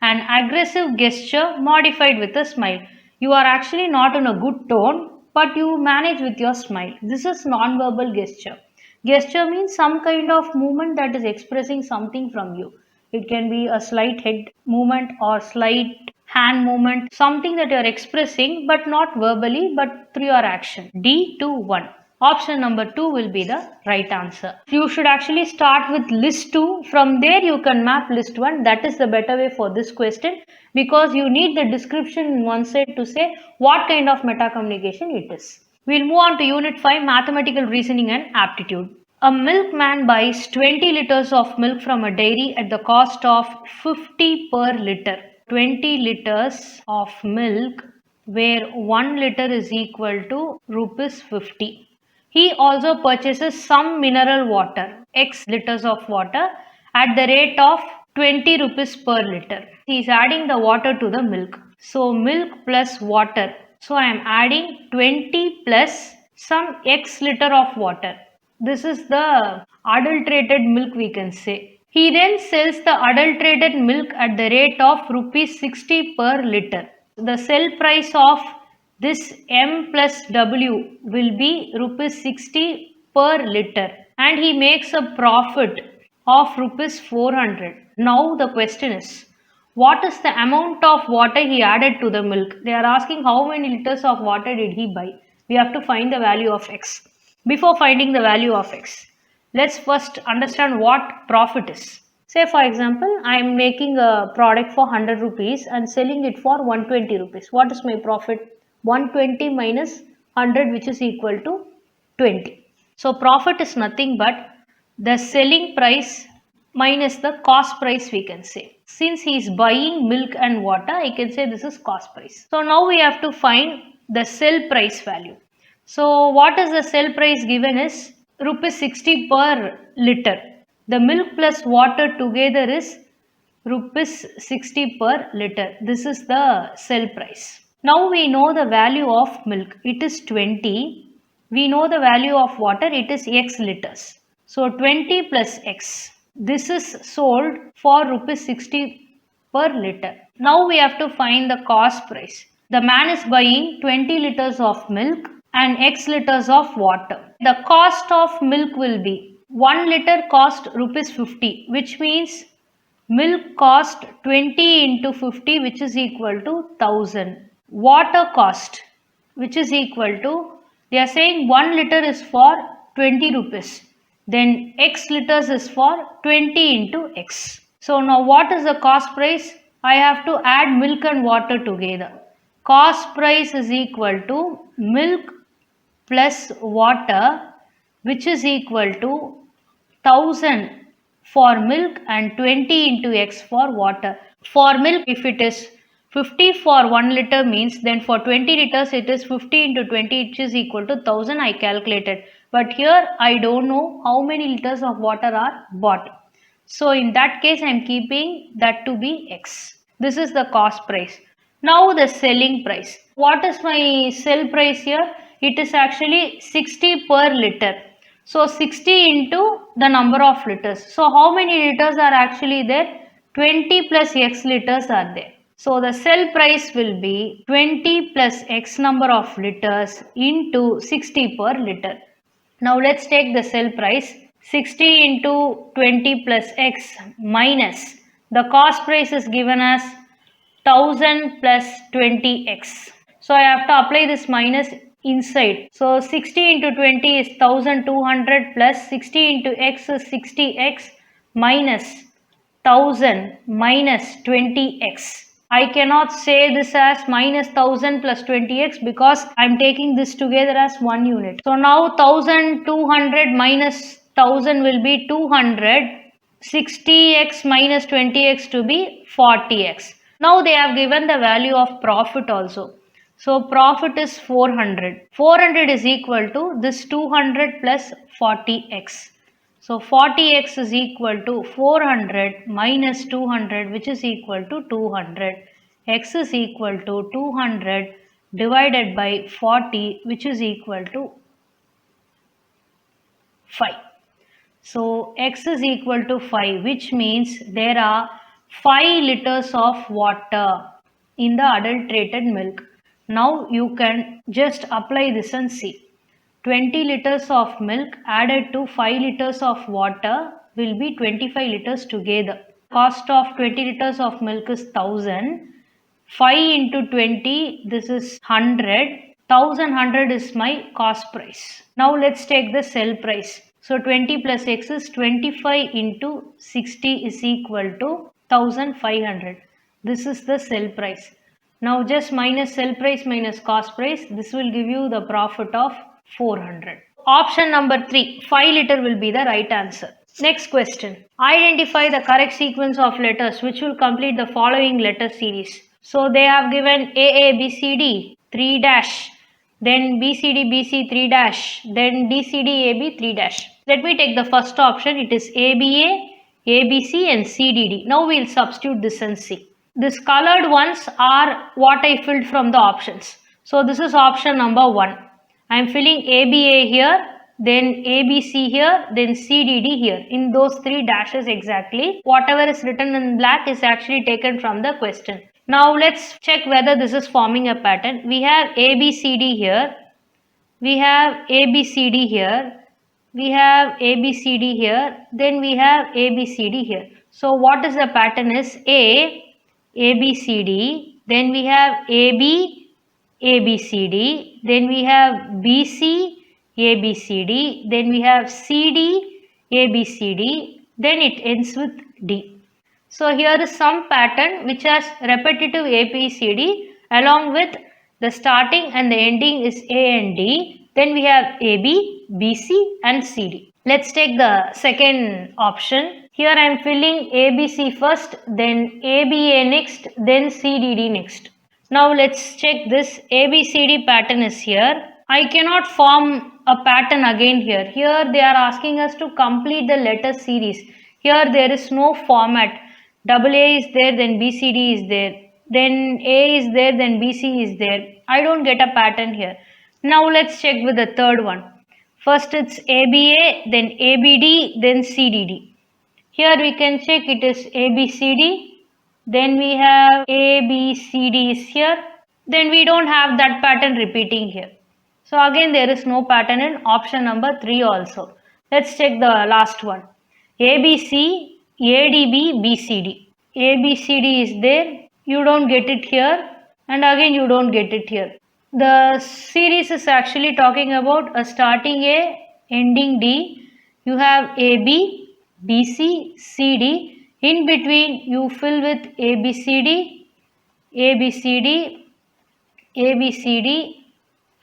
An aggressive gesture modified with a smile. You are actually not in a good tone but you manage with your smile. This is non-verbal gesture. Gesture means some kind of movement that is expressing something from you. It can be a slight head movement or slight hand movement, something that you are expressing but not verbally but through your action. D to 1. Option number 2 will be the right answer. You should actually start with list 2. From there you can map list 1. That is the better way for this question because you need the description in one side to say what kind of meta communication it is. We'll move on to Unit 5, Mathematical Reasoning and Aptitude. A milkman buys 20 liters of milk from a dairy at the cost of 50 per liter. 20 liters of milk where 1 liter is equal to rupees 50. He also purchases some mineral water, X liters of water, at the rate of 20 rupees per liter. He is adding the water to the milk. So milk plus water. So I am adding 20 plus some X liter of water. This is the adulterated milk we can say. He then sells the adulterated milk at the rate of rupees 60 per liter. The sell price of this M plus W will be rupees 60 per liter and he makes a profit of rupees 400. Now the question is, what is the amount of water he added to the milk? They are asking how many liters of water did he buy. We have to find the value of X. Before finding the value of X, let's first understand what profit is. Say for example, I am making a product for 100 rupees and selling it for 120 rupees. What is my profit? 120 minus 100 which is equal to 20. So profit is nothing but the selling price minus the cost price, we can say. Since he is buying milk and water, I can say this is cost price. So now we have to find the sell price value. So what is the sell price given is rupees 60 per liter. The milk plus water together is rupees 60 per liter. This is the sell price. Now we know the value of milk. It is 20. We know the value of water. It is X liters. So 20 plus X. This is sold for rupees 60 per liter. Now we have to find the cost price. The man is buying 20 liters of milk and X liters of water. The cost of milk will be 1 liter cost rupees 50, which means milk cost 20 into 50, which is equal to 1000. Water cost, which is equal to, they are saying 1 liter is for 20 rupees. Then X liters is for 20 into X. So now what is the cost price? I have to add milk and water together. Cost price is equal to milk plus water, which is equal to 1000 for milk and 20 into X for water. For milk, if it is 50 for 1 liter means, then for 20 liters it is 50 into 20, which is equal to 1000. I calculated. But here I don't know how many liters of water are bought. So in that case I am keeping that to be X. This is the cost price. Now the selling price. What is my sell price here? It is actually 60 per liter. So 60 into the number of liters. So how many liters are actually there? 20 plus X liters are there. So the sell price will be 20 plus X number of liters into 60 per liter. Now let's take the sell price. 60 into 20 plus X minus the cost price is given as 1000 plus 20X. So I have to apply this minus inside. So 60 into 20 is 1200 plus 60 into X is 60X minus 1000 minus 20X. I cannot say this as minus 1000 plus 20X because I am taking this together as one unit. So now 1200 minus 1000 will be 200. 60X minus 20X to be 40X. Now they have given the value of profit also. So profit is 400. 400 is equal to this 200 plus 40X. So 40X is equal to 400 minus 200, which is equal to 200. X is equal to 200 divided by 40, which is equal to 5. So X is equal to 5, which means there are 5 liters of water in the adulterated milk. Now you can just apply this and see. 20 liters of milk added to 5 liters of water will be 25 liters together. Cost of 20 liters of milk is 1000. 5 into 20, this is 100. 1100 is my cost price. Now let's take the sell price. So 20 plus X is 25 into 60 is equal to 1500. This is the sell price. Now just minus sell price minus cost price. This will give you the profit of 400. Option number 3, 5 liter will be the right answer. Next question. Identify the correct sequence of letters which will complete the following letter series. So they have given AABCD 3 dash, then BCD 3 dash, then DCD 3 dash. Let me take the first option. It is ABA, ABC and CDD. Now we will substitute this and see. These colored ones are what I filled from the options. So this is option number 1. I am filling ABA here, then ABC here, then CDD here. In those 3 dashes exactly. Whatever is written in black is actually taken from the question. Now let's check whether this is forming a pattern. We have ABCD here. We have ABCD here. We have ABCD here. Then we have ABCD here. So what is the pattern is ABCD. Then we have AB, ABCD. Then we have BC, ABCD. Then we have CD, ABCD. Then it ends with D. So here is some pattern which has repetitive ABCD along with the starting and the ending is A and D. Then we have AB, BC and CD. Let's take the second option. Here I am filling ABC first, then ABA next, then CDD next. Now let's check this ABCD pattern is here. I cannot form a pattern again here. Here they are asking us to complete the letter series. Here there is no format. Double A is there, then BCD is there. Then A is there, then BC is there. I don't get a pattern here. Now let's check with the third one. First it's ABA, then ABD, then CDD. Here we can check it is ABCD, then we have ABCD is here, then we don't have that pattern repeating here. So again there is no pattern in option number 3 also. Let's check the last one. ABC, ADB, BCD. ABCD is there, you don't get it here, and again you don't get it here. The series is actually talking about a starting A, ending D. You have AB, BC, CD. In between you fill with ABCD, ABCD, ABCD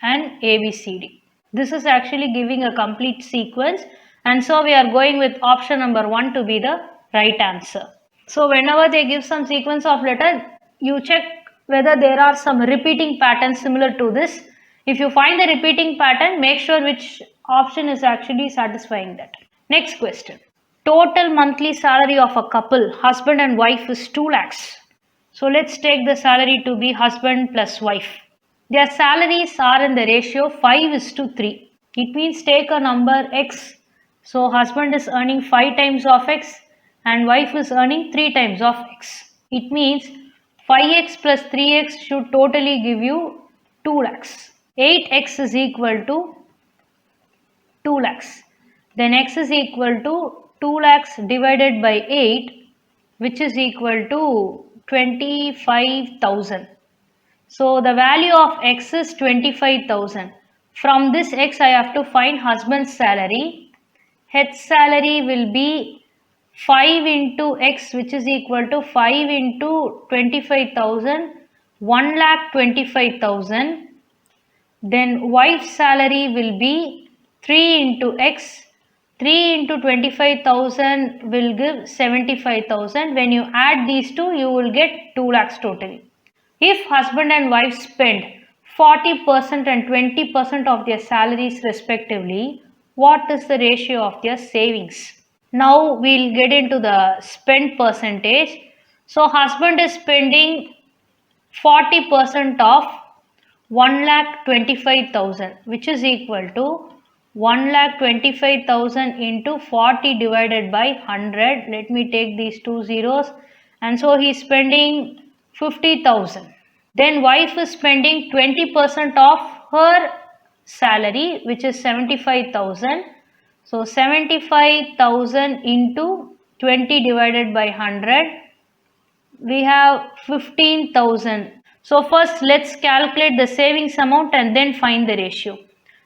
and ABCD. This is actually giving a complete sequence, and so we are going with option number 1 to be the right answer. So whenever they give some sequence of letter, you check whether there are some repeating patterns similar to this. If you find the repeating pattern, make sure which option is actually satisfying that. Next question. Total monthly salary of a couple, husband and wife, is 2 lakhs. So let's take the salary to be husband plus wife. Their salaries are in the ratio 5:3. It means take a number x. So husband is earning 5 times of x and wife is earning 3 times of x. It means 5x plus 3x should totally give you 2 lakhs. 8x is equal to 2 lakhs. Then x is equal to 2 lakhs divided by 8, which is equal to 25,000. So the value of x is 25,000. From this x I have to find husband's salary. His salary will be 5 into x, which is equal to 5 into 25,000, 1,25,000. Then wife's salary will be 3 into x. 3 into 25,000 will give 75,000. When you add these two, you will get 2 lakhs totally. If husband and wife spend 40% and 20% of their salaries respectively, what is the ratio of their savings? Now we'll get into the spend percentage. So husband is spending 40% of 1,25,000, which is equal to 1,25,000 into 40 divided by 100. Let me take these two zeros. And so he is spending 50,000. Then wife is spending 20% of her salary, which is 75,000. So 75,000 into 20 divided by 100. We have 15,000. So first let's calculate the savings amount and then find the ratio.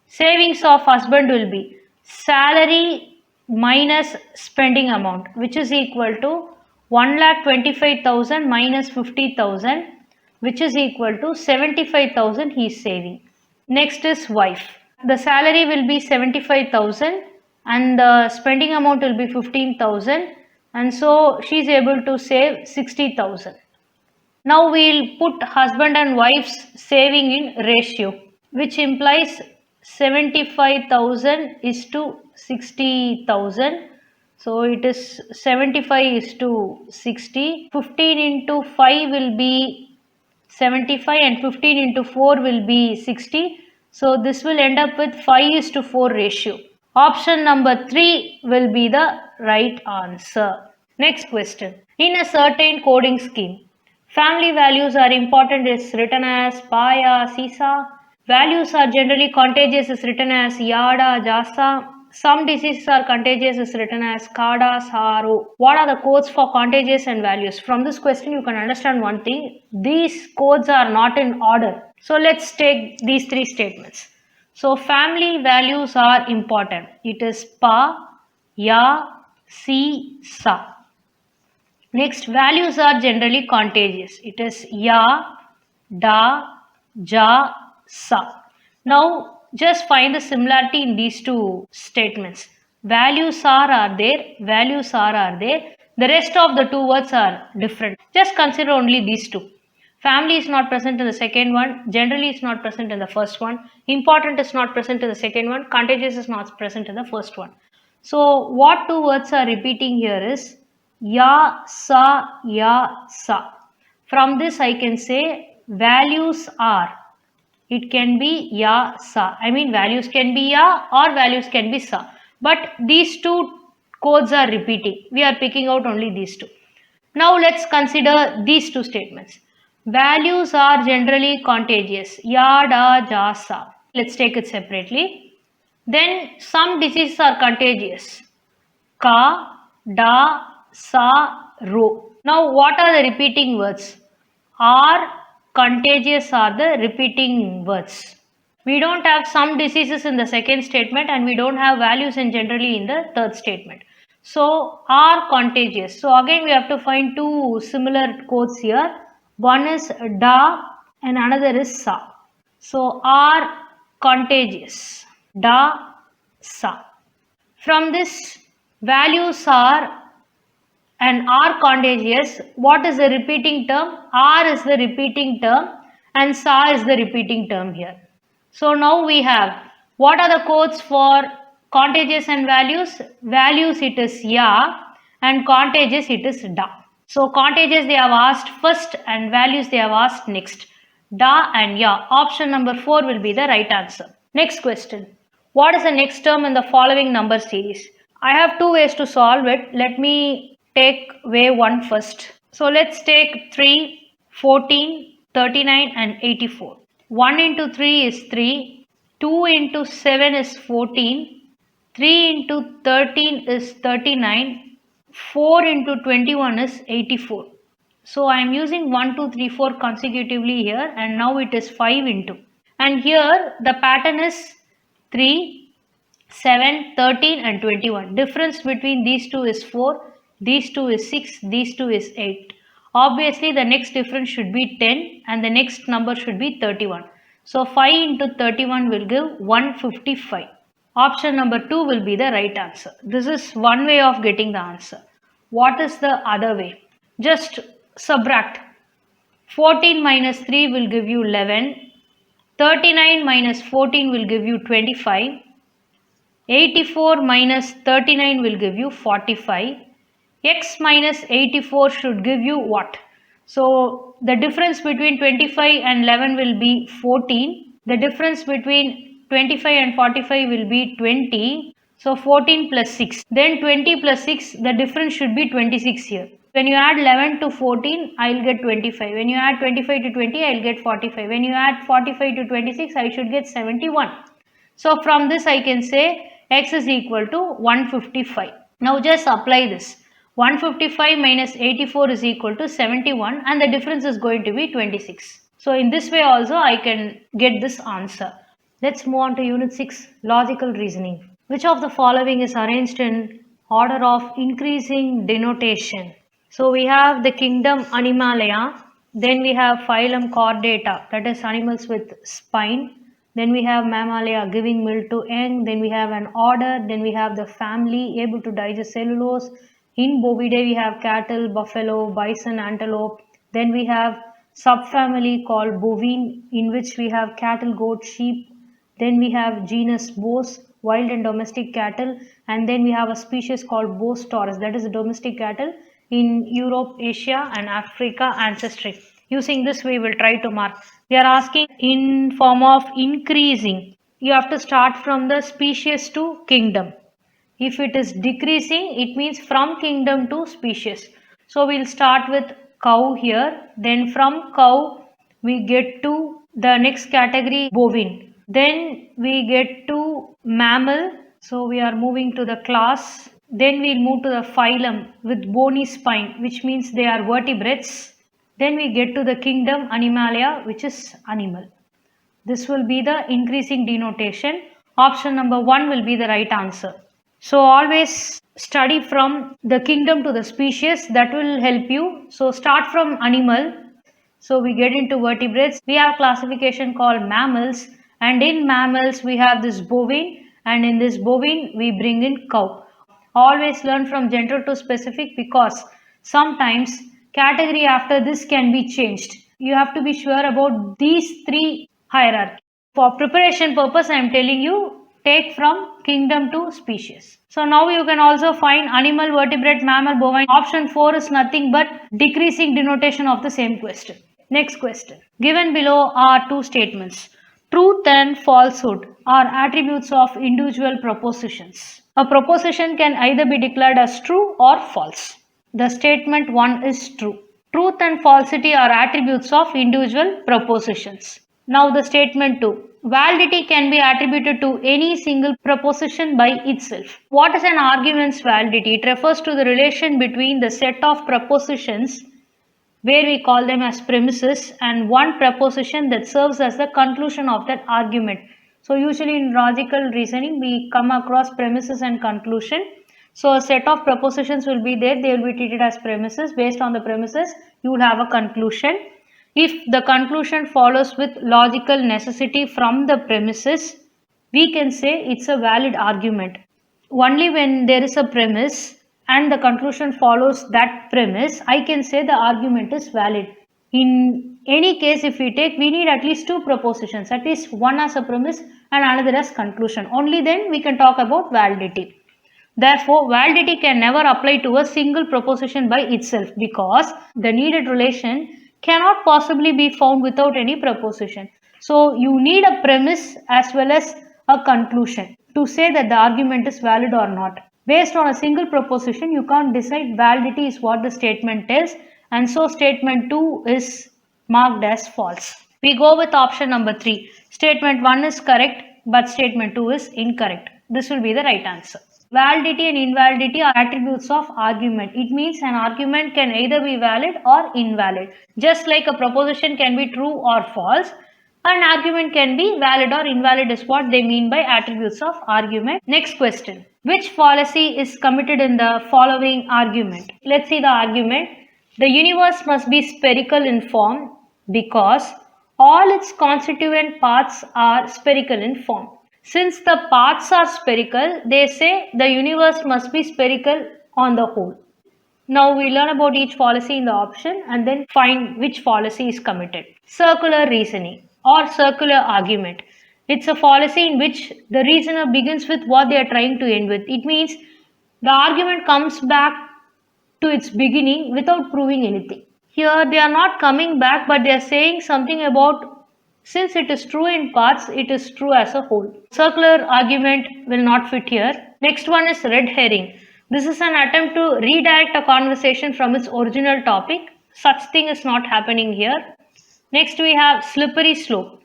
Savings of husband will be salary minus spending amount, which is equal to 1,25,000 minus 50,000, which is equal to 75,000 he is saving. Next is wife. The salary will be 75,000 and the spending amount will be 15,000, and so she is able to save 60,000. Now we will put husband and wife's saving in ratio, which implies 75,000 is to 60,000. So it is 75 is to 60. 15 into 5 will be 75 and 15 into 4 will be 60. So this will end up with 5:4 ratio. Option number 3 will be the right answer. Next question. In a certain coding scheme, family values are important is written as Paya, Sisa. Values are generally contagious is written as Yada, Jasa. Some diseases are contagious is written as Kada, Saru. What are the codes for contagious and values? From this question you can understand one thing. These codes are not in order. So let's take these three statements. So family values are important. It is Pa, Ya, Si, Sa. Next, values are generally contagious. It is Ya, Da, Ja, Sa. Now just find the similarity in these two statements. Values are there, values are there. The rest of the two words are different. Just consider only these two. Family is not present in the second one, generally is not present in the first one, important is not present in the second one, contagious is not present in the first one. So what two words are repeating here is ya, sa. From this I can say values are. It can be ya, sa. I mean values can be ya or values can be sa. But these two codes are repeating. We are picking out only these two. Now let's consider these two statements. Values are generally contagious. Ya, da, ja, sa. Let's take it separately. Then some diseases are contagious. Ka, da, sa, ro. Now what are the repeating words? Are, contagious are the repeating words. We don't have some diseases in the second statement and we don't have values in generally in the third statement. So are contagious. So again we have to find two similar codes here. One is da and another is sa. So are contagious. Da, sa. From this values are and are contagious. What is the repeating term? Are is the repeating term and sa is the repeating term here. So now we have, what are the codes for contagious and values? Values it is ya and contagious it is da. So contagious they have asked first and values they have asked next. Da and ya. Option number 4 will be the right answer. Next question. What is the next term in the following number series? I have two ways to solve it. Let me take way 1 first. So let's take 3, 14, 39 and 84. 1 into 3 is 3, 2 into 7 is 14, 3 into 13 is 39, 4 into 21 is 84. So I am using 1, 2, 3, 4 consecutively here and now it is 5 into. And here the pattern is 3, 7, 13 and 21. Difference between these two is 4, these two is 6, these two is 8. Obviously the next difference should be 10 and the next number should be 31. So 5 into 31 will give 155. Option number 2 will be the right answer. This is one way of getting the answer. What is the other way? Just subtract. 14 minus 3 will give you 11. 39 minus 14 will give you 25. 84 minus 39 will give you 45. X minus 84 should give you what? So the difference between 25 and 11 will be 14. The difference between 25 and 45 will be 20. So 14 plus 6. Then 20 plus 6, the difference should be 26 here. When you add 11 to 14, I will get 25. When you add 25 to 20, I will get 45. When you add 45 to 26, I should get 71. So from this I can say x is equal to 155. Now just apply this. 155 minus 84 is equal to 71 and the difference is going to be 26. So in this way also I can get this answer. Let's move on to Unit 6, Logical Reasoning. Which of the following is arranged in order of increasing denotation? So we have the kingdom Animalia, then we have phylum Chordata, that is animals with spine. Then we have Mammalia giving milk to young. Then we have an order. Then we have the family able to digest cellulose. In Bovidae we have cattle, buffalo, bison, antelope. Then we have subfamily called bovine in which we have cattle, goat, sheep. Then we have genus Bos, wild and domestic cattle. And then we have a species called Bos taurus, that is the domestic cattle in Europe, Asia and Africa ancestry. Using this we will try to mark. They are asking in form of increasing. You have to start from the species to kingdom. If it is decreasing, it means from kingdom to species. So we'll start with cow here. Then from cow we get to the next category bovine. Then we get to mammal. So we are moving to the class. Then we'll move to the phylum with bony spine, which means they are vertebrates. Then we get to the kingdom Animalia, which is animal. This will be the increasing denotation. Option number 1 will be the right answer. So always study from the kingdom to the species, that will help you. So start from animal. So we get into vertebrates. We have classification called mammals, and in mammals we have this bovine and in this bovine we bring in cow. Always learn from general to specific because sometimes category after this can be changed. You have to be sure about these three hierarchy. For preparation purpose, I am telling you, take from kingdom to species. So now you can also find animal, vertebrate, mammal, bovine. Option 4 is nothing but decreasing denotation of the same question. Next question. Given below are two statements. Truth and falsehood are attributes of individual propositions. A proposition can either be declared as true or false. The statement 1 is true. Truth and falsity are attributes of individual propositions. Now the statement 2. Validity can be attributed to any single proposition by itself. What is an argument's validity? It refers to the relation between the set of propositions where we call them as premises and one proposition that serves as the conclusion of that argument. So usually in logical reasoning we come across premises and conclusion. So a set of propositions will be there, they will be treated as premises. Based on the premises you will have a conclusion. If the conclusion follows with logical necessity from the premises, we can say it's a valid argument. Only when there is a premise and the conclusion follows that premise, I can say the argument is valid. In any case, if we take, we need at least two propositions, at least one as a premise and another as conclusion. Only then we can talk about validity. Therefore, validity can never apply to a single proposition by itself because the needed relation cannot possibly be found without any proposition. So, you need a premise as well as a conclusion to say that the argument is valid or not. Based on a single proposition, you can't decide validity is what the statement is, and so statement 2 is marked as false. We go with option number 3. Statement 1 is correct, but statement 2 is incorrect. This will be the right answer. Validity and invalidity are attributes of argument. It means an argument can either be valid or invalid. Just like a proposition can be true or false, an argument can be valid or invalid is what they mean by attributes of argument. Next question. Which fallacy is committed in the following argument? Let's see the argument. The universe must be spherical in form because all its constituent parts are spherical in form. Since the parts are spherical, they say the universe must be spherical on the whole. Now we learn about each fallacy in the option and then find which fallacy is committed. Circular reasoning or circular argument. It's a fallacy in which the reasoner begins with what they are trying to end with. It means the argument comes back to its beginning without proving anything. Here they are not coming back, but they are saying something about since it is true in parts, it is true as a whole. Circular argument will not fit here. Next one is red herring. This is an attempt to redirect a conversation from its original topic. Such thing is not happening here. Next we have slippery slope.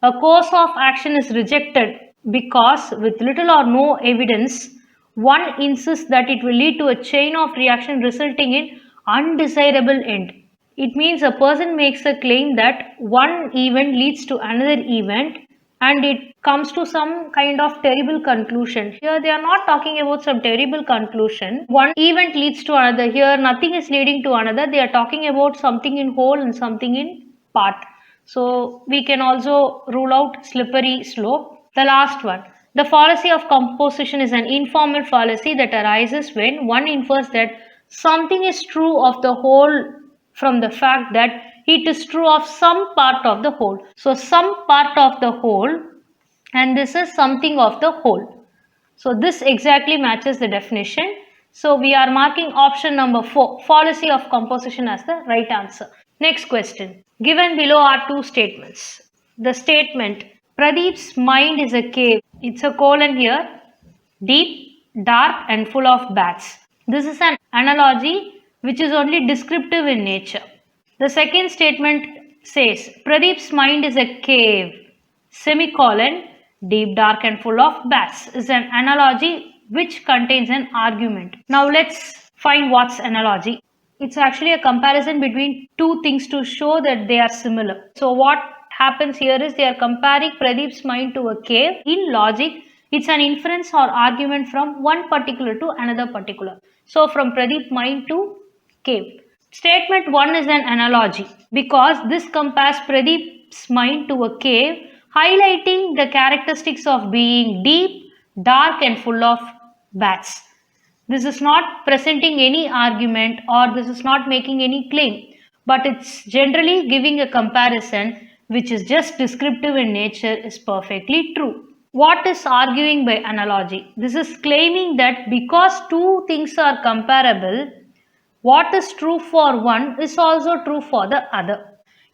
A course of action is rejected because with little or no evidence, one insists that it will lead to a chain of reaction resulting in undesirable end. It means a person makes a claim that one event leads to another event and it comes to some kind of terrible conclusion. Here they are not talking about some terrible conclusion. One event leads to another. Here nothing is leading to another. They are talking about something in whole and something in part. So we can also rule out slippery slope. The last one. The fallacy of composition is an informal fallacy that arises when one infers that something is true of the whole from the fact that it is true of some part of the whole. So some part of the whole and this is something of the whole. So this exactly matches the definition. So we are marking option number 4, fallacy of composition as the right answer. Next question. Given below are two statements. The statement, Pradeep's mind is a cave. It's a colon here. Deep, dark and full of bats. This is an analogy which is only descriptive in nature. The second statement says, Pradeep's mind is a cave, semicolon, deep, dark and full of bats is an analogy which contains an argument. Now let's find what's analogy. It's actually a comparison between two things to show that they are similar. So what happens here is they are comparing Pradeep's mind to a cave. In logic, it's an inference or argument from one particular to another particular. So from Pradeep's mind to cave. Statement 1 is an analogy because this compares Pradeep's mind to a cave, highlighting the characteristics of being deep, dark and full of bats. This is not presenting any argument or this is not making any claim, but it's generally giving a comparison which is just descriptive in nature is perfectly true. What is arguing by analogy? This is claiming that because two things are comparable, what is true for one is also true for the other.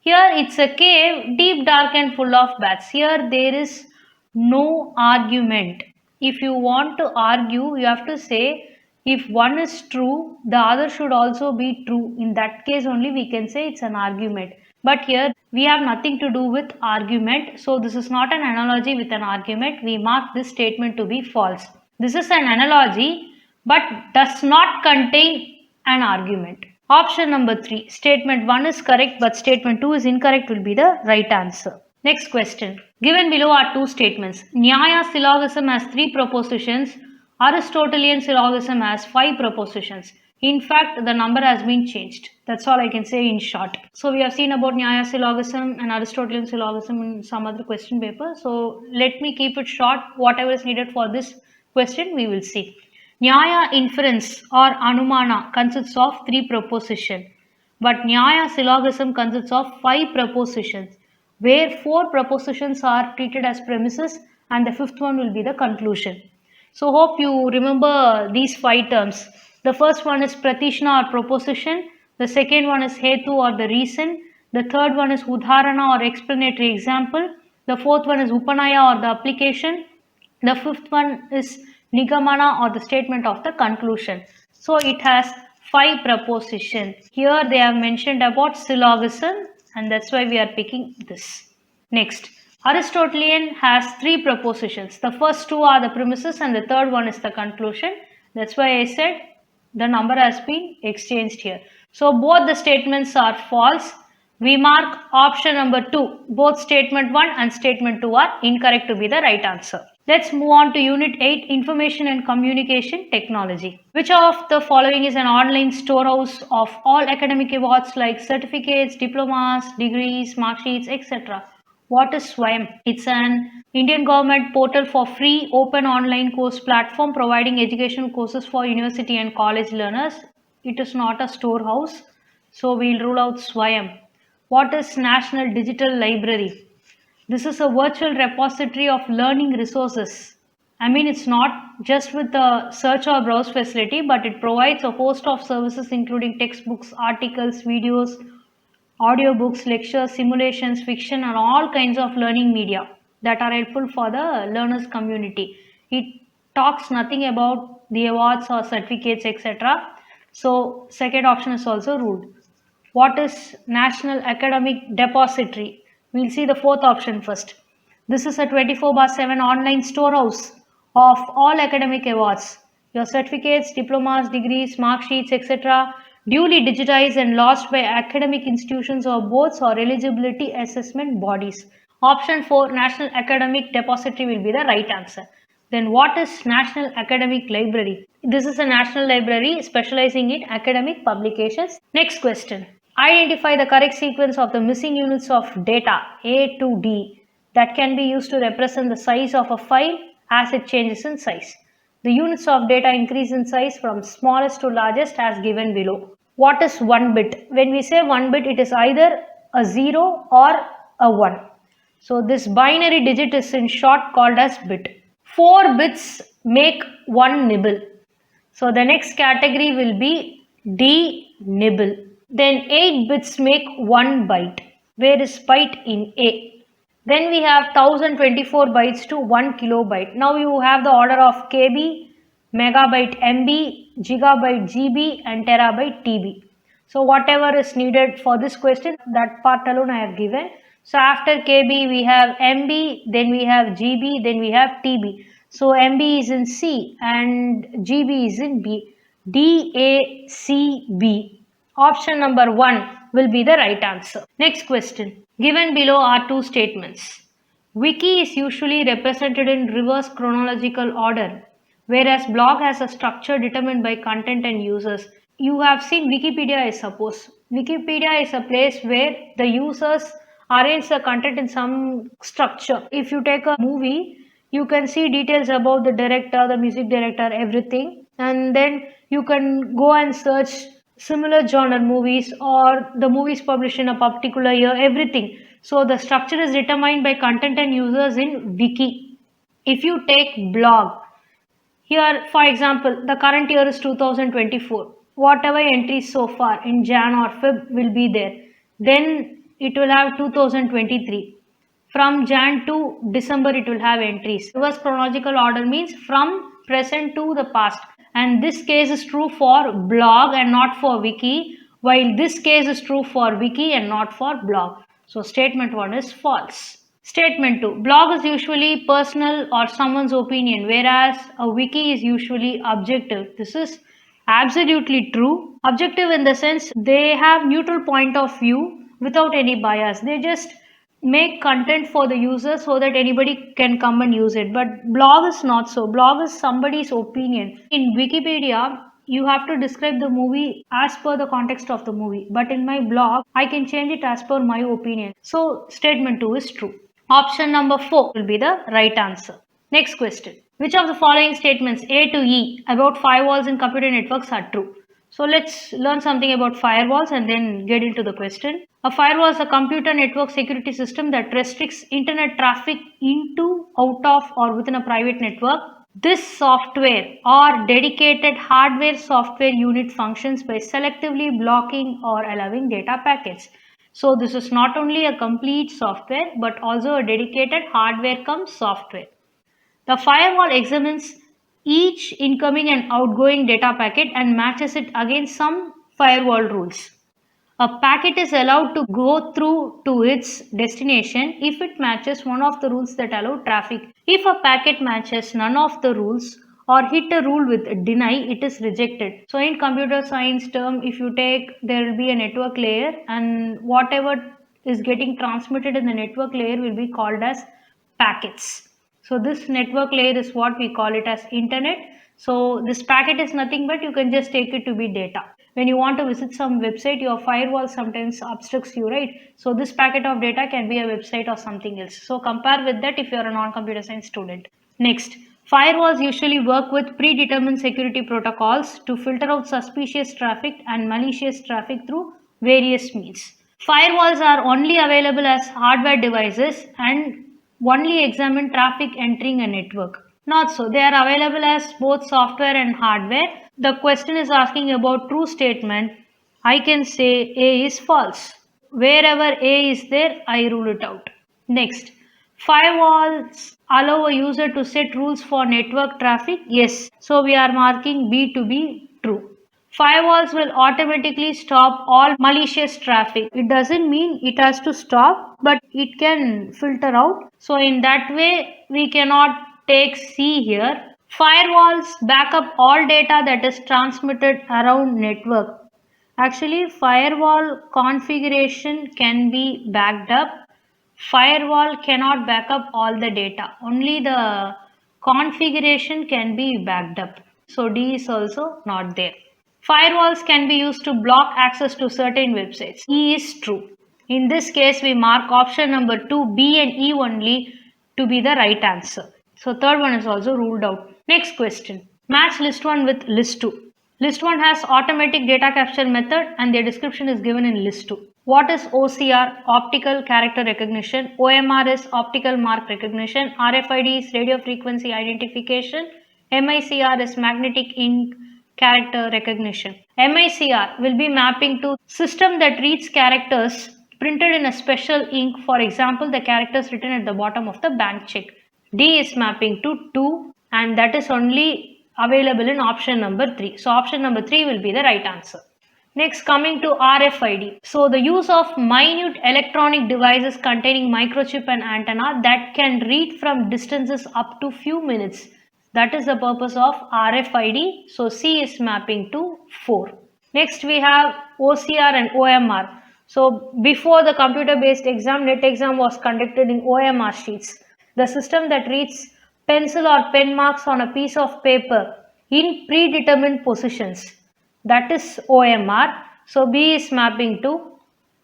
Here it's a cave, deep, dark, and full of bats. Here there is no argument. If you want to argue, you have to say if one is true, the other should also be true. In that case, only we can say it's an argument. But here we have nothing to do with argument. So this is not an analogy with an argument. We mark this statement to be false. This is an analogy but does not contain an argument. Option number 3, statement 1 is correct but statement 2 is incorrect will be the right answer. Next question. Given below are two statements. Nyaya syllogism has 3 propositions. Aristotelian syllogism has 5 propositions. In fact, the number has been changed. That's all I can say in short. So we have seen about Nyaya syllogism and Aristotelian syllogism in some other question paper. So let me keep it short. Whatever is needed for this question, we will see. Nyaya inference or Anumana consists of 3 propositions, but Nyaya syllogism consists of 5 propositions, where 4 propositions are treated as premises and the 5th one will be the conclusion. So hope you remember these 5 terms. The first one is Pratishna or proposition, the second one is Hetu or the reason, the third one is Udharana or explanatory example, the fourth one is Upanaya or the application, the 5th one is Nigamana or the statement of the conclusion. So it has 5 propositions. Here they have mentioned about syllogism and that's why we are picking this. Next, Aristotelian has 3 propositions. The first 2 are the premises and the third one is the conclusion. That's why I said the number has been exchanged here. So both the statements are false. We mark option number 2. Both statement 1 and statement 2 are incorrect to be the right answer. Let's move on to Unit 8, Information and Communication Technology. Which of the following is an online storehouse of all academic awards like certificates, diplomas, degrees, mark sheets, etc.? What is SWAYAM? It's an Indian government portal for free open online course platform providing educational courses for university and college learners. It is not a storehouse, so we'll rule out SWAYAM. What is National Digital Library? This is a virtual repository of learning resources. I mean, it's not just with the search or browse facility, but it provides a host of services including textbooks, articles, videos, audiobooks, lectures, simulations, fiction, and all kinds of learning media that are helpful for the learners community. It talks nothing about the awards or certificates, etc. So, second option is also ruled. What is National Academic Depository? We'll see the fourth option first. This is a 24/7 online storehouse of all academic awards. Your certificates, diplomas, degrees, mark sheets, etc. duly digitized and lodged by academic institutions or boards or eligibility assessment bodies. Option 4, National Academic Depository will be the right answer. Then what is National Academic Library? This is a national library specializing in academic publications. Next question. Identify the correct sequence of the missing units of data A to D that can be used to represent the size of a file as it changes in size. The units of data increase in size from smallest to largest as given below. What is 1 bit? When we say 1 bit, it is either a 0 or a 1. So this binary digit is in short called as bit. 4 bits make 1 nibble. So the next category will be D nibble. Then 8 bits make 1 byte. Where is byte in A? Then we have 1024 bytes to 1 kilobyte. Now you have the order of KB, megabyte MB, gigabyte GB and terabyte TB. So whatever is needed for this question, that part alone I have given. So after KB we have MB, then we have GB, then we have TB. So MB is in C and GB is in B. DACB. Option number 1 will be the right answer. Next question. Given below are two statements. Wiki is usually represented in reverse chronological order, whereas blog has a structure determined by content and users. You have seen Wikipedia, I suppose. Wikipedia is a place where the users arrange the content in some structure. If you take a movie, You can see details about the director, the music director, everything, and then you can go and search similar genre movies or the movies published in a particular year, everything. So the structure is determined by content and users in wiki. If you take blog, here, for example, the current year is 2024. Whatever entries so far in Jan or Feb will be there. Then it will have 2023. From Jan to December, it will have entries. Reverse chronological order means from present to the past. And this case is true for blog and not for wiki, while this case is true for wiki and not for blog. So statement 1 is false. Statement 2. Blog is usually personal or someone's opinion, whereas a wiki is usually objective. This is absolutely true. Objective in the sense they have neutral point of view without any bias. They just make content for the user so that anybody can come and use it. But blog is not so. Blog is somebody's opinion. In Wikipedia, you have to describe the movie as per the context of the movie. But in my blog, I can change it as per my opinion. So statement 2 is true. Option number 4 will be the right answer. Next question. Which of the following statements A to E about firewalls in computer networks are true? So let's learn something about firewalls and then get into the question. A firewall is a computer network security system that restricts internet traffic into, out of, or within a private network. This software or dedicated hardware software unit functions by selectively blocking or allowing data packets. So this is not only a complete software but also a dedicated hardware cum software. The firewall examines each incoming and outgoing data packet and matches it against some firewall rules. A packet is allowed to go through to its destination if it matches one of the rules that allow traffic. If a packet matches none of the rules or hit a rule with deny, it is rejected. So in computer science term, if you take, there will be a network layer and whatever is getting transmitted in the network layer will be called as packets. So this network layer is what we call it as internet. So this packet is nothing but you can just take it to be data. When you want to visit some website, your firewall sometimes obstructs you, right? So this packet of data can be a website or something else. So compare with that if you are a non-computer science student. Next, firewalls usually work with predetermined security protocols to filter out suspicious traffic and malicious traffic through various means. Firewalls are only available as hardware devices and only examine traffic entering a network. Not so. They are available as both software and hardware. The question is asking about true statement. I can say A is false. Wherever A is there, I rule it out. Next, firewalls allow a user to set rules for network traffic. Yes. So we are marking B to be true. Firewalls will automatically stop all malicious traffic. It doesn't mean it has to stop, but it can filter out. So in that way, we cannot take C here. Firewalls back up all data that is transmitted around network. Actually, firewall configuration can be backed up. Firewall cannot back up all the data. Only the configuration can be backed up. So D is also not there. Firewalls can be used to block access to certain websites. E is true. In this case, we mark option number 2, B and E only to be the right answer. So third one is also ruled out. Next question. Match list 1 with list 2. List 1 has automatic data capture method and their description is given in list 2. What is OCR? Optical character recognition. OMR is optical mark recognition. RFID is radio frequency identification. MICR is magnetic ink character recognition. MICR will be mapping to system that reads characters printed in a special ink, for example the characters written at the bottom of the bank check. D is mapping to 2 and that is only available in option number 3. So option number 3 will be the right answer. Next, coming to RFID. So the use of minute electronic devices containing microchip and antenna that can read from distances up to few minutes. That is the purpose of RFID. So C is mapping to 4. Next we have OCR and OMR. So before the computer based exam, NET exam was conducted in OMR sheets. The system that reads pencil or pen marks on a piece of paper in predetermined positions. That is OMR. So B is mapping to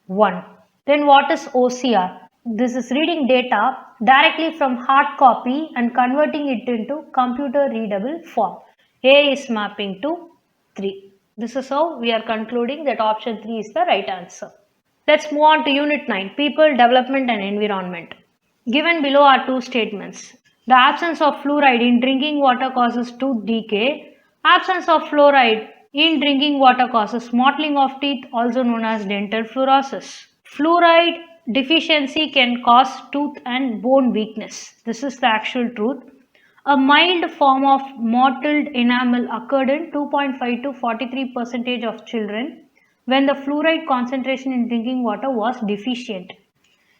1. Then what is OCR? This is reading data directly from hard copy and converting it into computer readable form. A is mapping to 3. This is how we are concluding that option 3 is the right answer. Let's move on to Unit 9, People, Development and Environment. Given below are two statements. The absence of fluoride in drinking water causes tooth decay. Absence of fluoride in drinking water causes mottling of teeth, also known as dental fluorosis. Fluoride deficiency can cause tooth and bone weakness. This is the actual truth. A mild form of mottled enamel occurred in 2.5 to 43% of children when the fluoride concentration in drinking water was deficient.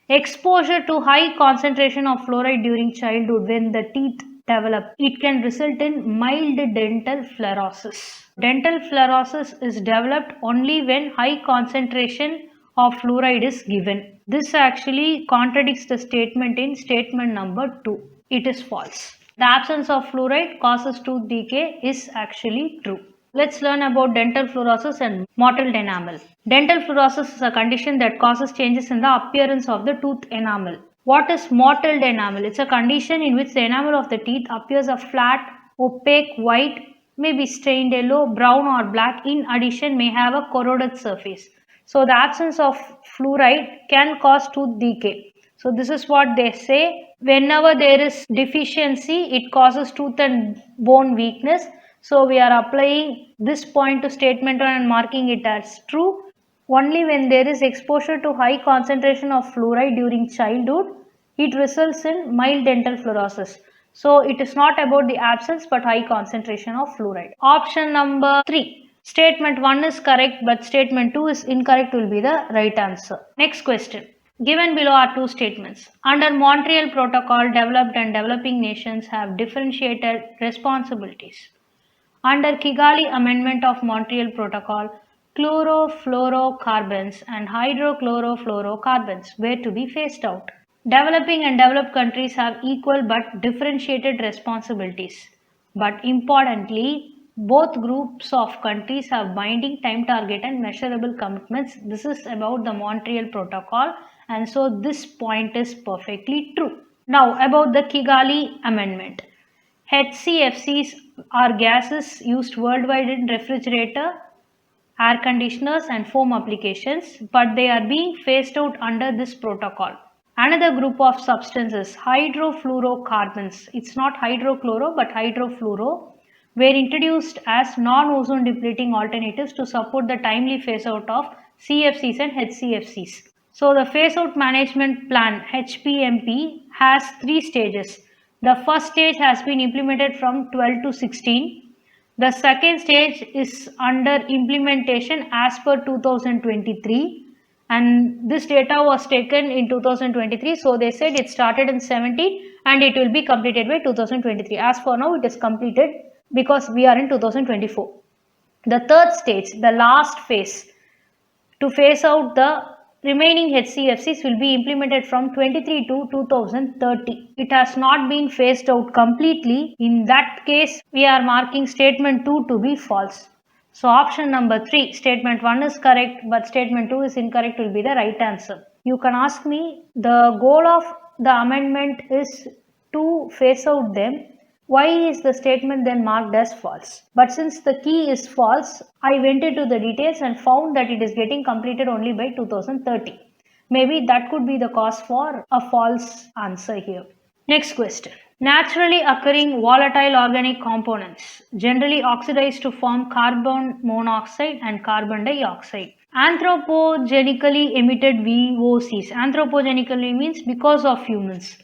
Exposure to high concentration of fluoride during childhood when the teeth develop, it can result in mild dental fluorosis. Dental fluorosis is developed only when high concentration of fluoride is given. This actually contradicts the statement in statement number 2. It is false. The absence of fluoride causes tooth decay is actually true. Let's learn about dental fluorosis and mottled enamel. Dental fluorosis is a condition that causes changes in the appearance of the tooth enamel. What is mottled enamel? It's a condition in which the enamel of the teeth appears a flat, opaque, white, may be stained yellow, brown or black. In addition, may have a corroded surface. So the absence of fluoride can cause tooth decay. So this is what they say. Whenever there is deficiency, it causes tooth and bone weakness. So we are applying this point to statement 1 and marking it as true. Only when there is exposure to high concentration of fluoride during childhood, it results in mild dental fluorosis. So it is not about the absence but high concentration of fluoride. Option number 3. Statement 1 is correct but statement 2 is incorrect will be the right answer. Next question. Given below are two statements. Under Montreal Protocol, developed and developing nations have differentiated responsibilities. Under Kigali Amendment of Montreal Protocol, chlorofluorocarbons and hydrochlorofluorocarbons were to be phased out. Developing and developed countries have equal but differentiated responsibilities. But importantly, both groups of countries have binding time target and measurable commitments. This is about the Montreal Protocol, and so this point is perfectly true. Now about the Kigali Amendment. HCFCs are gases used worldwide in refrigerator, air conditioners and foam applications, but they are being phased out under this protocol. Another group of substances, hydrofluorocarbons, it's not hydrochloro but hydrofluoro, were introduced as non-ozone depleting alternatives to support the timely phase out of CFCs and HCFCs. So the phase out management plan HPMP has 3 stages. The first stage has been implemented from 12 to 16. The second stage is under implementation as per 2023, and this data was taken in 2023. So they said it started in 17 and it will be completed by 2023. As for now, it is completed because we are in 2024. The third stage, the last phase, to phase out the remaining HCFCs will be implemented from 23 to 2030. It has not been phased out completely. In that case, we are marking statement 2 to be false. So option number 3, statement 1 is correct but statement 2 is incorrect will be the right answer. You can ask me, the goal of the amendment is to phase out them. Why is the statement then marked as false? But since the key is false, I went into the details and found that it is getting completed only by 2030. Maybe that could be the cause for a false answer here. Next question. Naturally occurring volatile organic components generally oxidize to form carbon monoxide and carbon dioxide. Anthropogenically emitted VOCs. Anthropogenically means because of humans.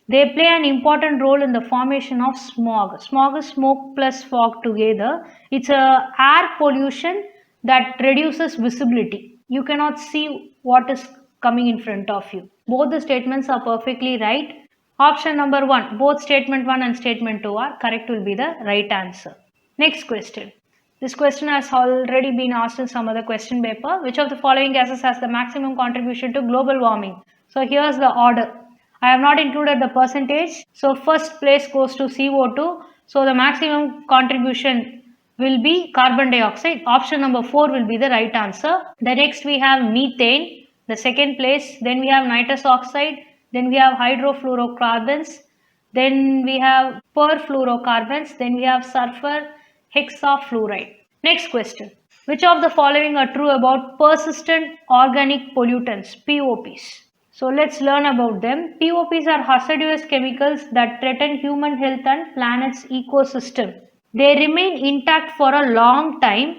They play an important role in the formation of smog. Smog is smoke plus fog together. It's a air pollution that reduces visibility. You cannot see what is coming in front of you. Both the statements are perfectly right. Option number 1, both statement 1 and statement 2 are correct will be the right answer. Next question. This question has already been asked in some other question paper. Which of the following gases has the maximum contribution to global warming? So here's the order. I have not included the percentage. So first place goes to CO2. So the maximum contribution will be carbon dioxide. Option number 4 will be the right answer. The next we have methane. the second place. Then we have nitrous oxide, then we have hydrofluorocarbons, then we have perfluorocarbons, then we have sulfur hexafluoride. Next question. Which of the following are true about persistent organic pollutants, POPs? So let's learn about them. POPs are hazardous chemicals that threaten human health and planet's ecosystem. They remain intact for a long time,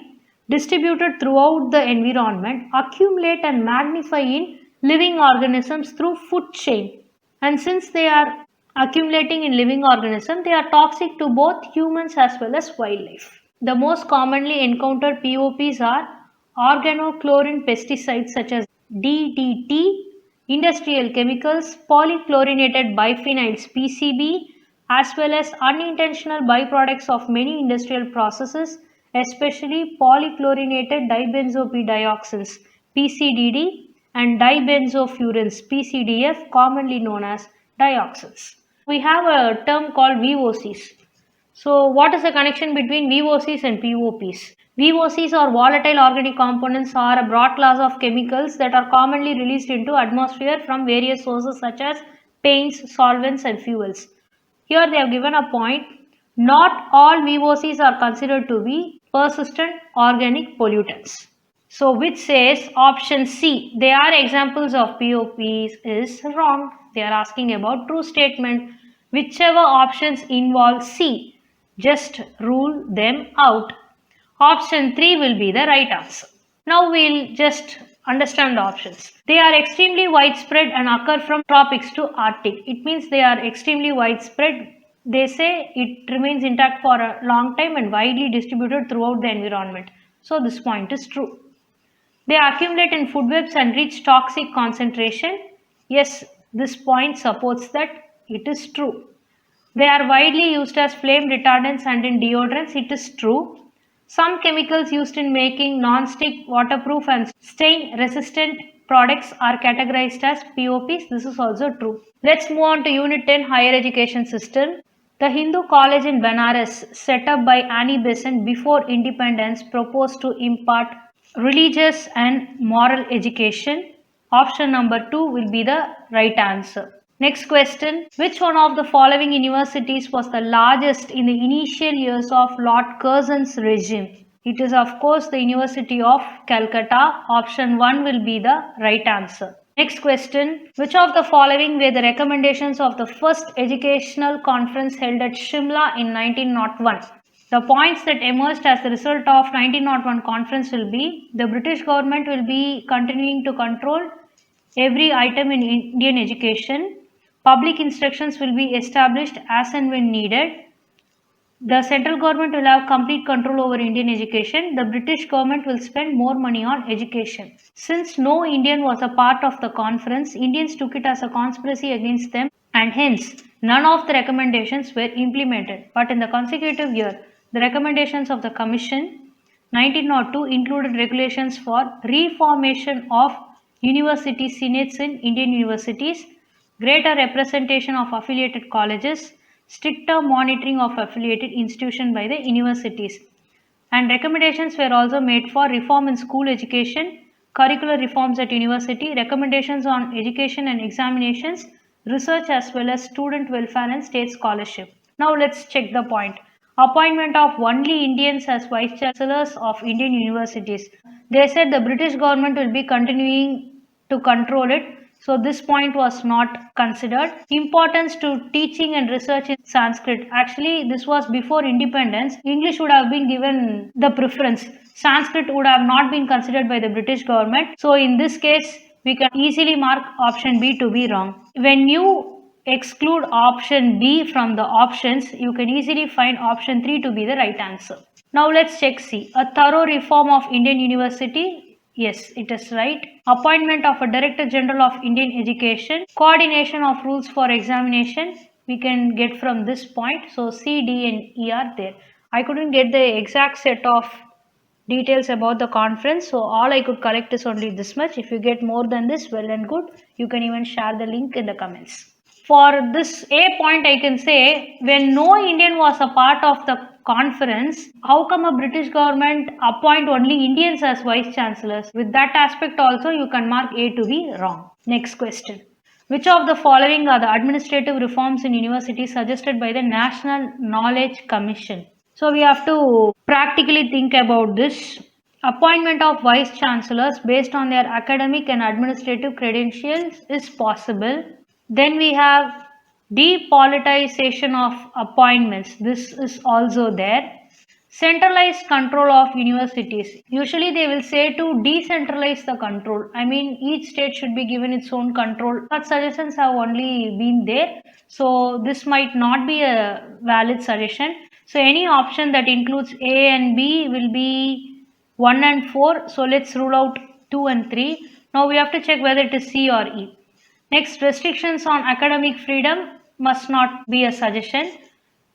distributed throughout the environment, accumulate and magnify in living organisms through food chain. And since they are accumulating in living organisms, they are toxic to both humans as well as wildlife. The most commonly encountered POPs are organochlorine pesticides such as DDT, industrial chemicals, polychlorinated biphenyls PCB, as well as unintentional byproducts of many industrial processes, especially polychlorinated dibenzopidioxins PCDD and dibenzofurans PCDF, commonly known as dioxins. We have a term called VOCs. So what is the connection between VOCs and POPs? VOCs or volatile organic components are a broad class of chemicals that are commonly released into atmosphere from various sources such as paints, solvents and fuels. Here they have given a point. Not all VOCs are considered to be persistent organic pollutants. So which says option C, they are examples of POPs is wrong. They are asking about true statement. Whichever options involve C, just rule them out. Option 3 will be the right answer. Now we'll just understand the options. They are extremely widespread and occur from tropics to Arctic. It means they are extremely widespread. They say it remains intact for a long time and widely distributed throughout the environment. So this point is true. They accumulate in food webs and reach toxic concentration. Yes, this point supports that it is true. They are widely used as flame retardants and in deodorants. It is true. Some chemicals used in making non-stick, waterproof and stain-resistant products are categorized as POPs. This is also true. Let's move on to Unit 10, Higher Education System. The Hindu College in Benares, set up by Annie Besant before independence, proposed to impart religious and moral education. Option number 2 will be the right answer. Next question. Which one of the following universities was the largest in the initial years of Lord Curzon's regime? It is of course the University of Calcutta. Option 1 will be the right answer. Next question. Which of the following were the recommendations of the first educational conference held at Shimla in 1901? The points that emerged as the result of 1901 conference will be: the British government will be continuing to control every item in Indian education. Public instructions will be established as and when needed. The central government will have complete control over Indian education. The British government will spend more money on education. Since no Indian was a part of the conference, Indians took it as a conspiracy against them and hence none of the recommendations were implemented. But in the consecutive year, the recommendations of the Commission 1902 included regulations for reformation of university senates in Indian universities, greater representation of affiliated colleges, stricter monitoring of affiliated institutions by the universities. And recommendations were also made for reform in school education, curricular reforms at university, recommendations on education and examinations, research as well as student welfare and state scholarship. Now let's check the point. Appointment of only Indians as vice chancellors of Indian universities. They said the British government will be continuing to control it. So this point was not considered. Importance to teaching and research in Sanskrit. Actually, this was before independence. English would have been given the preference. Sanskrit would have not been considered by the British government. So in this case, we can easily mark option B to be wrong. When you exclude option B from the options, you can easily find option 3 to be the right answer. Now let's check C. A thorough reform of Indian university. Yes, it is right. Appointment of a Director General of Indian Education. Coordination of rules for examination. We can get from this point. So C, D and E are there. I couldn't get the exact set of details about the conference. So all I could collect is only this much. If you get more than this, well and good. You can even share the link in the comments. For this A point, I can say when no Indian was a part of the conference, how come a British government appoint only Indians as vice chancellors? With that aspect also, you can mark A to be wrong. Next question. Which of the following are the administrative reforms in universities suggested by the National Knowledge Commission? So we have to practically think about this. Appointment of vice chancellors based on their academic and administrative credentials is possible. Then we have depoliticization of appointments. This is also there. Centralized control of universities. Usually they will say to decentralize the control. I mean, each state should be given its own control. Such suggestions have only been there. So this might not be a valid suggestion. So any option that includes A and B will be 1 and 4. So let's rule out 2 and 3. Now we have to check whether it is C or E. Next, restrictions on academic freedom must not be a suggestion.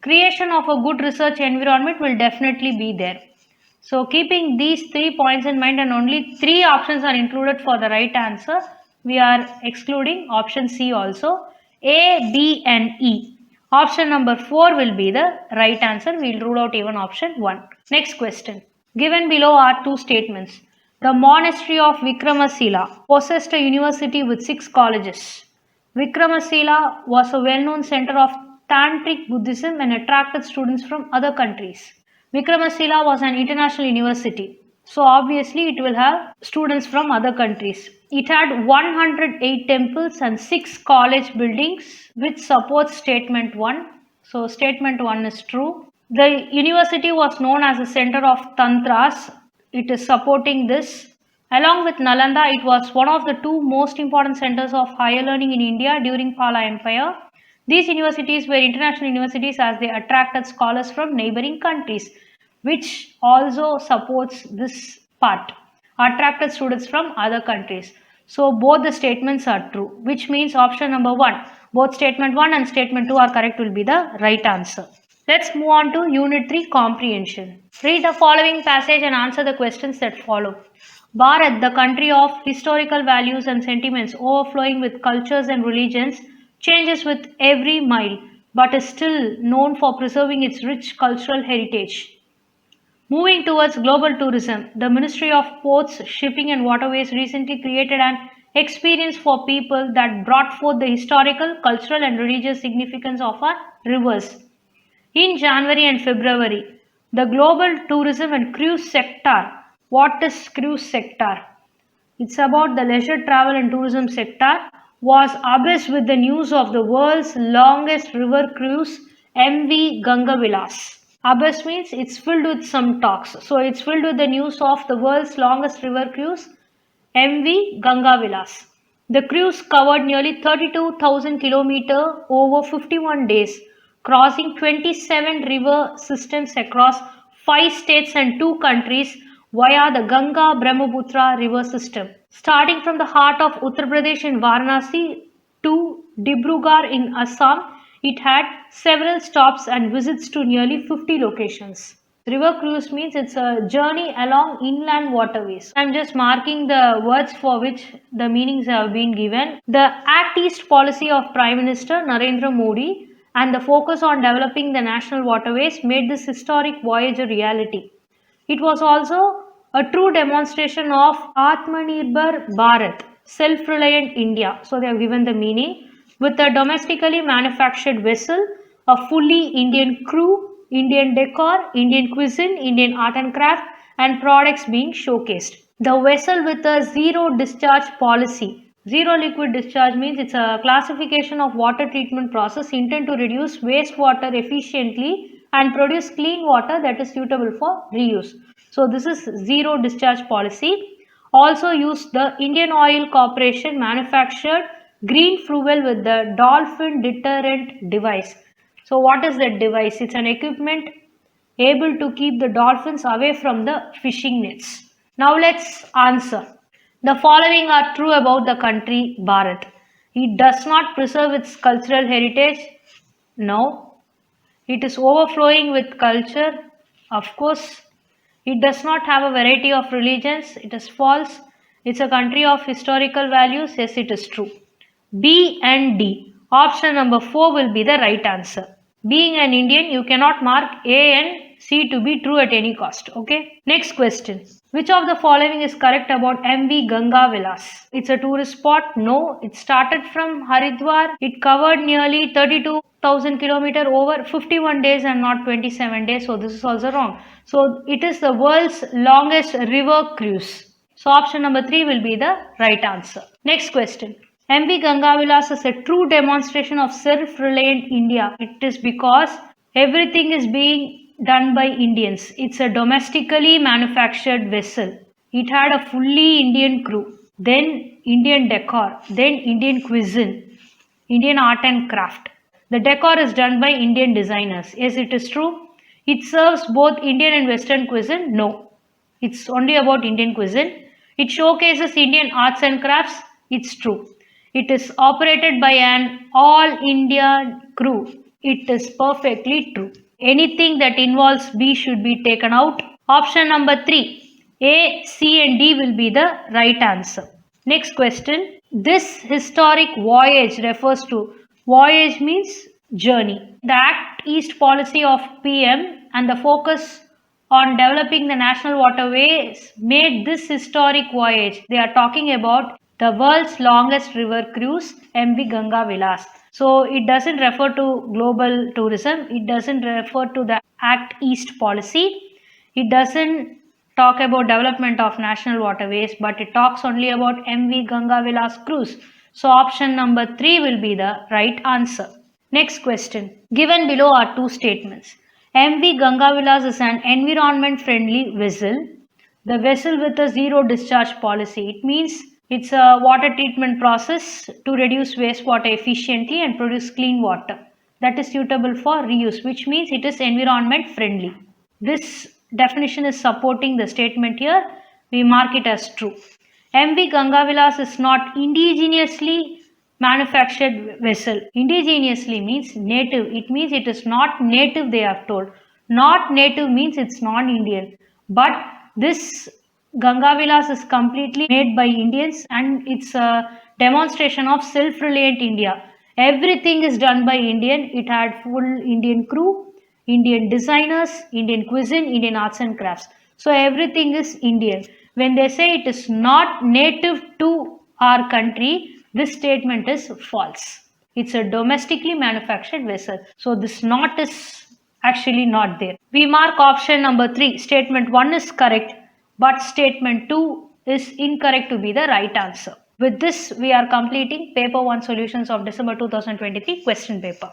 Creation of a good research environment will definitely be there. So keeping these 3 points in mind and only 3 options are included for the right answer, we are excluding option C also. A, B and E. Option number 4 will be the right answer. We will rule out even option 1. Next question. Given below are 2 statements. The monastery of Vikramasila possessed a university with 6 colleges. Vikramasila was a well-known center of Tantric Buddhism and attracted students from other countries. Vikramasila was an international university. So obviously it will have students from other countries. It had 108 temples and 6 college buildings, which supports statement 1. So statement 1 is true. The university was known as a center of tantras. It is supporting this. Along with Nalanda, it was one of the 2 most important centers of higher learning in India during Pala Empire. These universities were international universities as they attracted scholars from neighboring countries, which also supports this part. Attracted students from other countries. So both the statements are true, which means option number 1, both statement 1 and statement 2 are correct will be the right answer. Let's move on to Unit 3 Comprehension. Read the following passage and answer the questions that follow. Bharat, the country of historical values and sentiments overflowing with cultures and religions, changes with every mile, but is still known for preserving its rich cultural heritage. Moving towards global tourism, the Ministry of Ports, Shipping and Waterways recently created an experience for people that brought forth the historical, cultural and religious significance of our rivers. In January and February, the global tourism and cruise sector. What is cruise sector? It's about the leisure travel and tourism sector. Was abuzed with the news of the world's longest river cruise, MV Ganga Vilas. Abuzed means it's filled with some talks. So it's filled with the news of the world's longest river cruise, MV Ganga Vilas. The cruise covered nearly 32,000 kilometers over 51 days, crossing 27 river systems across 5 states and 2 countries via the Ganga-Brahmaputra river system. Starting from the heart of Uttar Pradesh in Varanasi to Dibrugarh in Assam, it had several stops and visits to nearly 50 locations. River cruise means it's a journey along inland waterways. I'm just marking the words for which the meanings have been given. The Act East policy of Prime Minister Narendra Modi and the focus on developing the national waterways made this historic voyage a reality. It was also a true demonstration of Atmanirbhar Bharat, self-reliant India. So they have given the meaning. With a domestically manufactured vessel, a fully Indian crew, Indian decor, Indian cuisine, Indian art and craft, and products being showcased. The vessel with a zero discharge policy. Zero liquid discharge means it's a classification of water treatment process intended to reduce wastewater efficiently and produce clean water that is suitable for reuse. So this is zero discharge policy. Also used the Indian Oil Corporation manufactured green fuel with the dolphin deterrent device. So what is that device? It's an equipment able to keep the dolphins away from the fishing nets. Now let's answer. The following are true about the country Bharat. It does not preserve its cultural heritage. No. It is overflowing with culture. Of course. It does not have a variety of religions. It is false. It's a country of historical values. Yes, it is true. B and D. Option number 4 will be the right answer. Being an Indian, you cannot mark A and C to be true at any cost. Okay. Next question. Which of the following is correct about MV Ganga Vilas? It's a tourist spot. No. It started from Haridwar. It covered nearly 32,000 kilometers over 51 days and not 27 days. So this is also wrong. So it is the world's longest river cruise. So option number 3 will be the right answer. Next question. MV Ganga Vilas is a true demonstration of self-reliant India. It is because everything is being done by Indians. It's a domestically manufactured vessel. It had a fully Indian crew, then Indian decor, then Indian cuisine, Indian art and craft. The decor is done by Indian designers. Yes, it is true. It serves both Indian and Western cuisine. No, it's only about Indian cuisine. It showcases Indian arts and crafts. It's true. It is operated by an all India crew. It is perfectly true. Anything that involves B should be taken out. Option number 3. A, C and D will be the right answer. Next question. This historic voyage refers to, voyage means journey. The Act East policy of PM and the focus on developing the national waterways made this historic voyage. They are talking about the world's longest river cruise, MV Ganga Vilas. So it doesn't refer to global tourism. It doesn't refer to the Act East policy. It doesn't talk about development of national waterways, but it talks only about MV Ganga Vilas cruise. So option number 3 will be the right answer. Next question. Given below are two statements. MV Ganga Vilas is an environment-friendly vessel. The vessel with a zero discharge policy. It means it's a water treatment process to reduce wastewater efficiently and produce clean water that is suitable for reuse, which means it is environment-friendly. This definition is supporting the statement here. We mark it as true. MV Ganga Vilas is not indigenously manufactured vessel. Indigenously means native. It means it is not native, they are told. Not native means it's non-Indian. But this Ganga Vilas is completely made by Indians and it's a demonstration of self-reliant India. Everything is done by Indian. It had full Indian crew, Indian designers, Indian cuisine, Indian arts and crafts. So everything is Indian. When they say it is not native to our country, this statement is false. It's a domestically manufactured vessel. So this not is actually not there. We mark option number 3. Statement 1 is correct, but statement 2 is incorrect to be the right answer. With this, we are completing paper 1 solutions of December 2023 question paper.